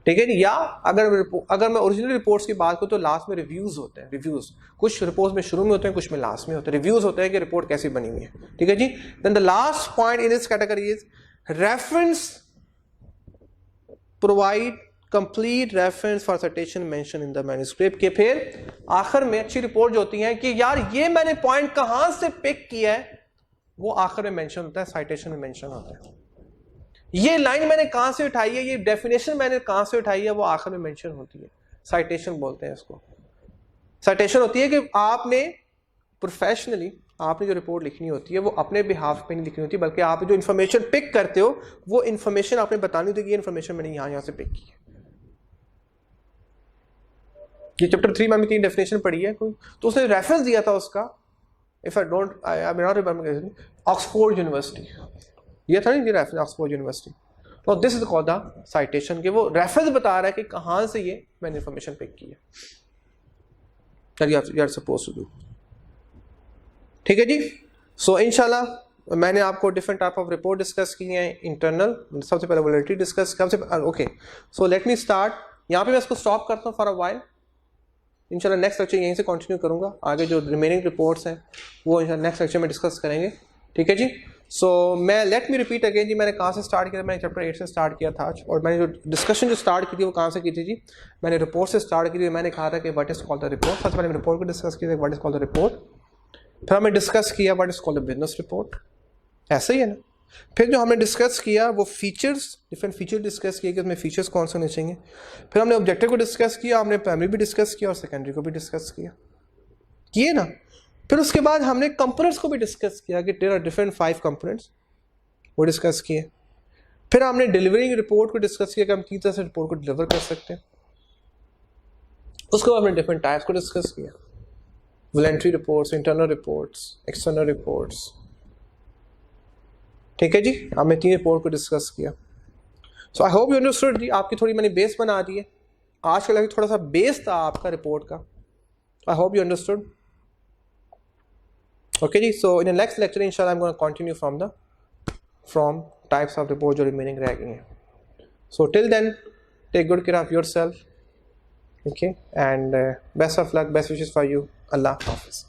ठीक है जी? या अगर मैं ओरिजिनल रिपोर्ट्स की बात करूँ तो लास्ट में रिव्यूज होते हैं। रिव्यूज कुछ रिपोर्ट्स में शुरू में होते हैं, कुछ में लास्ट में होते हैं। रिव्यूज होते हैं कि रिपोर्ट कैसी बनी हुई है। ठीक है जी? Then the last point in this category is reference, provide complete reference for citation mention in the manuscript. के फिर आखिर में अच्छी रिपोर्ट जो होती है कि यार ये मैंने पॉइंट कहां से पिक किया है, वो आखिर में मेंशन होता है, साइटेशन में मेंशन होता है। ये लाइन मैंने कहां से उठाई है, ये डेफिनेशन मैंने कहां से उठाई है, वो आखिर में मेंशन होती है। साइटेशन बोलते हैं इसको। साइटेशन होती है कि आपने प्रोफेशनली आपने जो रिपोर्ट लिखनी होती है वो अपने बिहाफ पे नहीं लिखनी होती, बल्कि आप जो इन्फॉर्मेशन पिक करते हो वो इन्फॉर्मेशन आपने बतानी होती है कि ये इन्फॉर्मेशन मैंने यहां से पिक की है। ये चैप्टर 3 में हमने 3 डेफिनेशन पढ़ी है कोई, तो उसने रेफरेंस दिया था उसका, if I not remember, Oxford university, ये था नहीं रेफरेंस ऑक्सफोर्ड यूनिवर्सिटी। तो this is called the citation, कि वो रेफरेंस बता रहा है कि कहां से ये मैंने इन्फॉर्मेशन पिक की है, that you are supposed to do. ठीक है जी? सो इंशाल्लाह मैंने आपको different type of report discuss की हैं। इंटरनल सबसे पहले validity discuss, okay. So let me start, यहाँ पे मैं इसको स्टॉप करता हूँ फॉर अ वाइल। इंशाल्लाह नेक्स्ट लेक्चर यहीं से कंटिन्यू करूँगा, आगे जो रिमेनिंग रिपोर्ट्स हैं वो इंशाल्लाह नेक्स्ट लेक्चर में डिस्कस करेंगे। ठीक है जी? सो मैं लेट मी रिपीट अगेन जी, मैंने कहाँ से स्टार्ट किया? मैंने चैप्टर 8 से स्टार्ट किया था, और मैंने जो डिस्कशन जो स्टार्ट की थी वो कहाँ से की थी जी? मैंने रिपोर्ट से स्टार्ट की थी। मैंने कहा था कि what is called the report. सबसे पहले रिपोर्ट को डिस्कस किया था, what is called the report. फिर हमने डिस्कस किया what is called the business report, ऐसा ही है ना। फिर जो हमने डिस्कस किया वो फीचर्स, डिफरेंट फीचर डिस्कस किए कि उसमें फीचर्स कौन से होने चाहिए। फिर हमने ऑब्जेक्टिव को डिस्कस किया, हमने प्राइमरी भी डिस्कस किया और सेकेंडरी को भी डिस्कस किए ना। फिर उसके बाद हमने कंपोनेंट्स को भी डिस्कस किया कि देयर आर डिफरेंट 5 कंपोनेंट्स, वो डिस्कस किए। फिर हमने डिलीवरिंग रिपोर्ट को डिस्कस किया कि हम किस तरह से रिपोर्ट को डिलीवर कर सकते हैं। उसके बाद हमने डिफरेंट टाइप्स को डिस्कस किया, voluntary reports, internal reports, external reports. ठीक है जी, हमने 3 रिपोर्ट को डिस्कस किया। सो आई होप यू अंडरस्टूड जी। आपकी थोड़ी मैंने बेस बना दी है। आज का लगे थोड़ा सा बेस था आपका रिपोर्ट का। आई hope you understood. Okay ji, so in the next lecture inshallah I'm going to continue from types of report जो remaining रह गई हैं. So till then take good care of yourself, okay, and best of luck, best wishes for you. Allah Hafiz.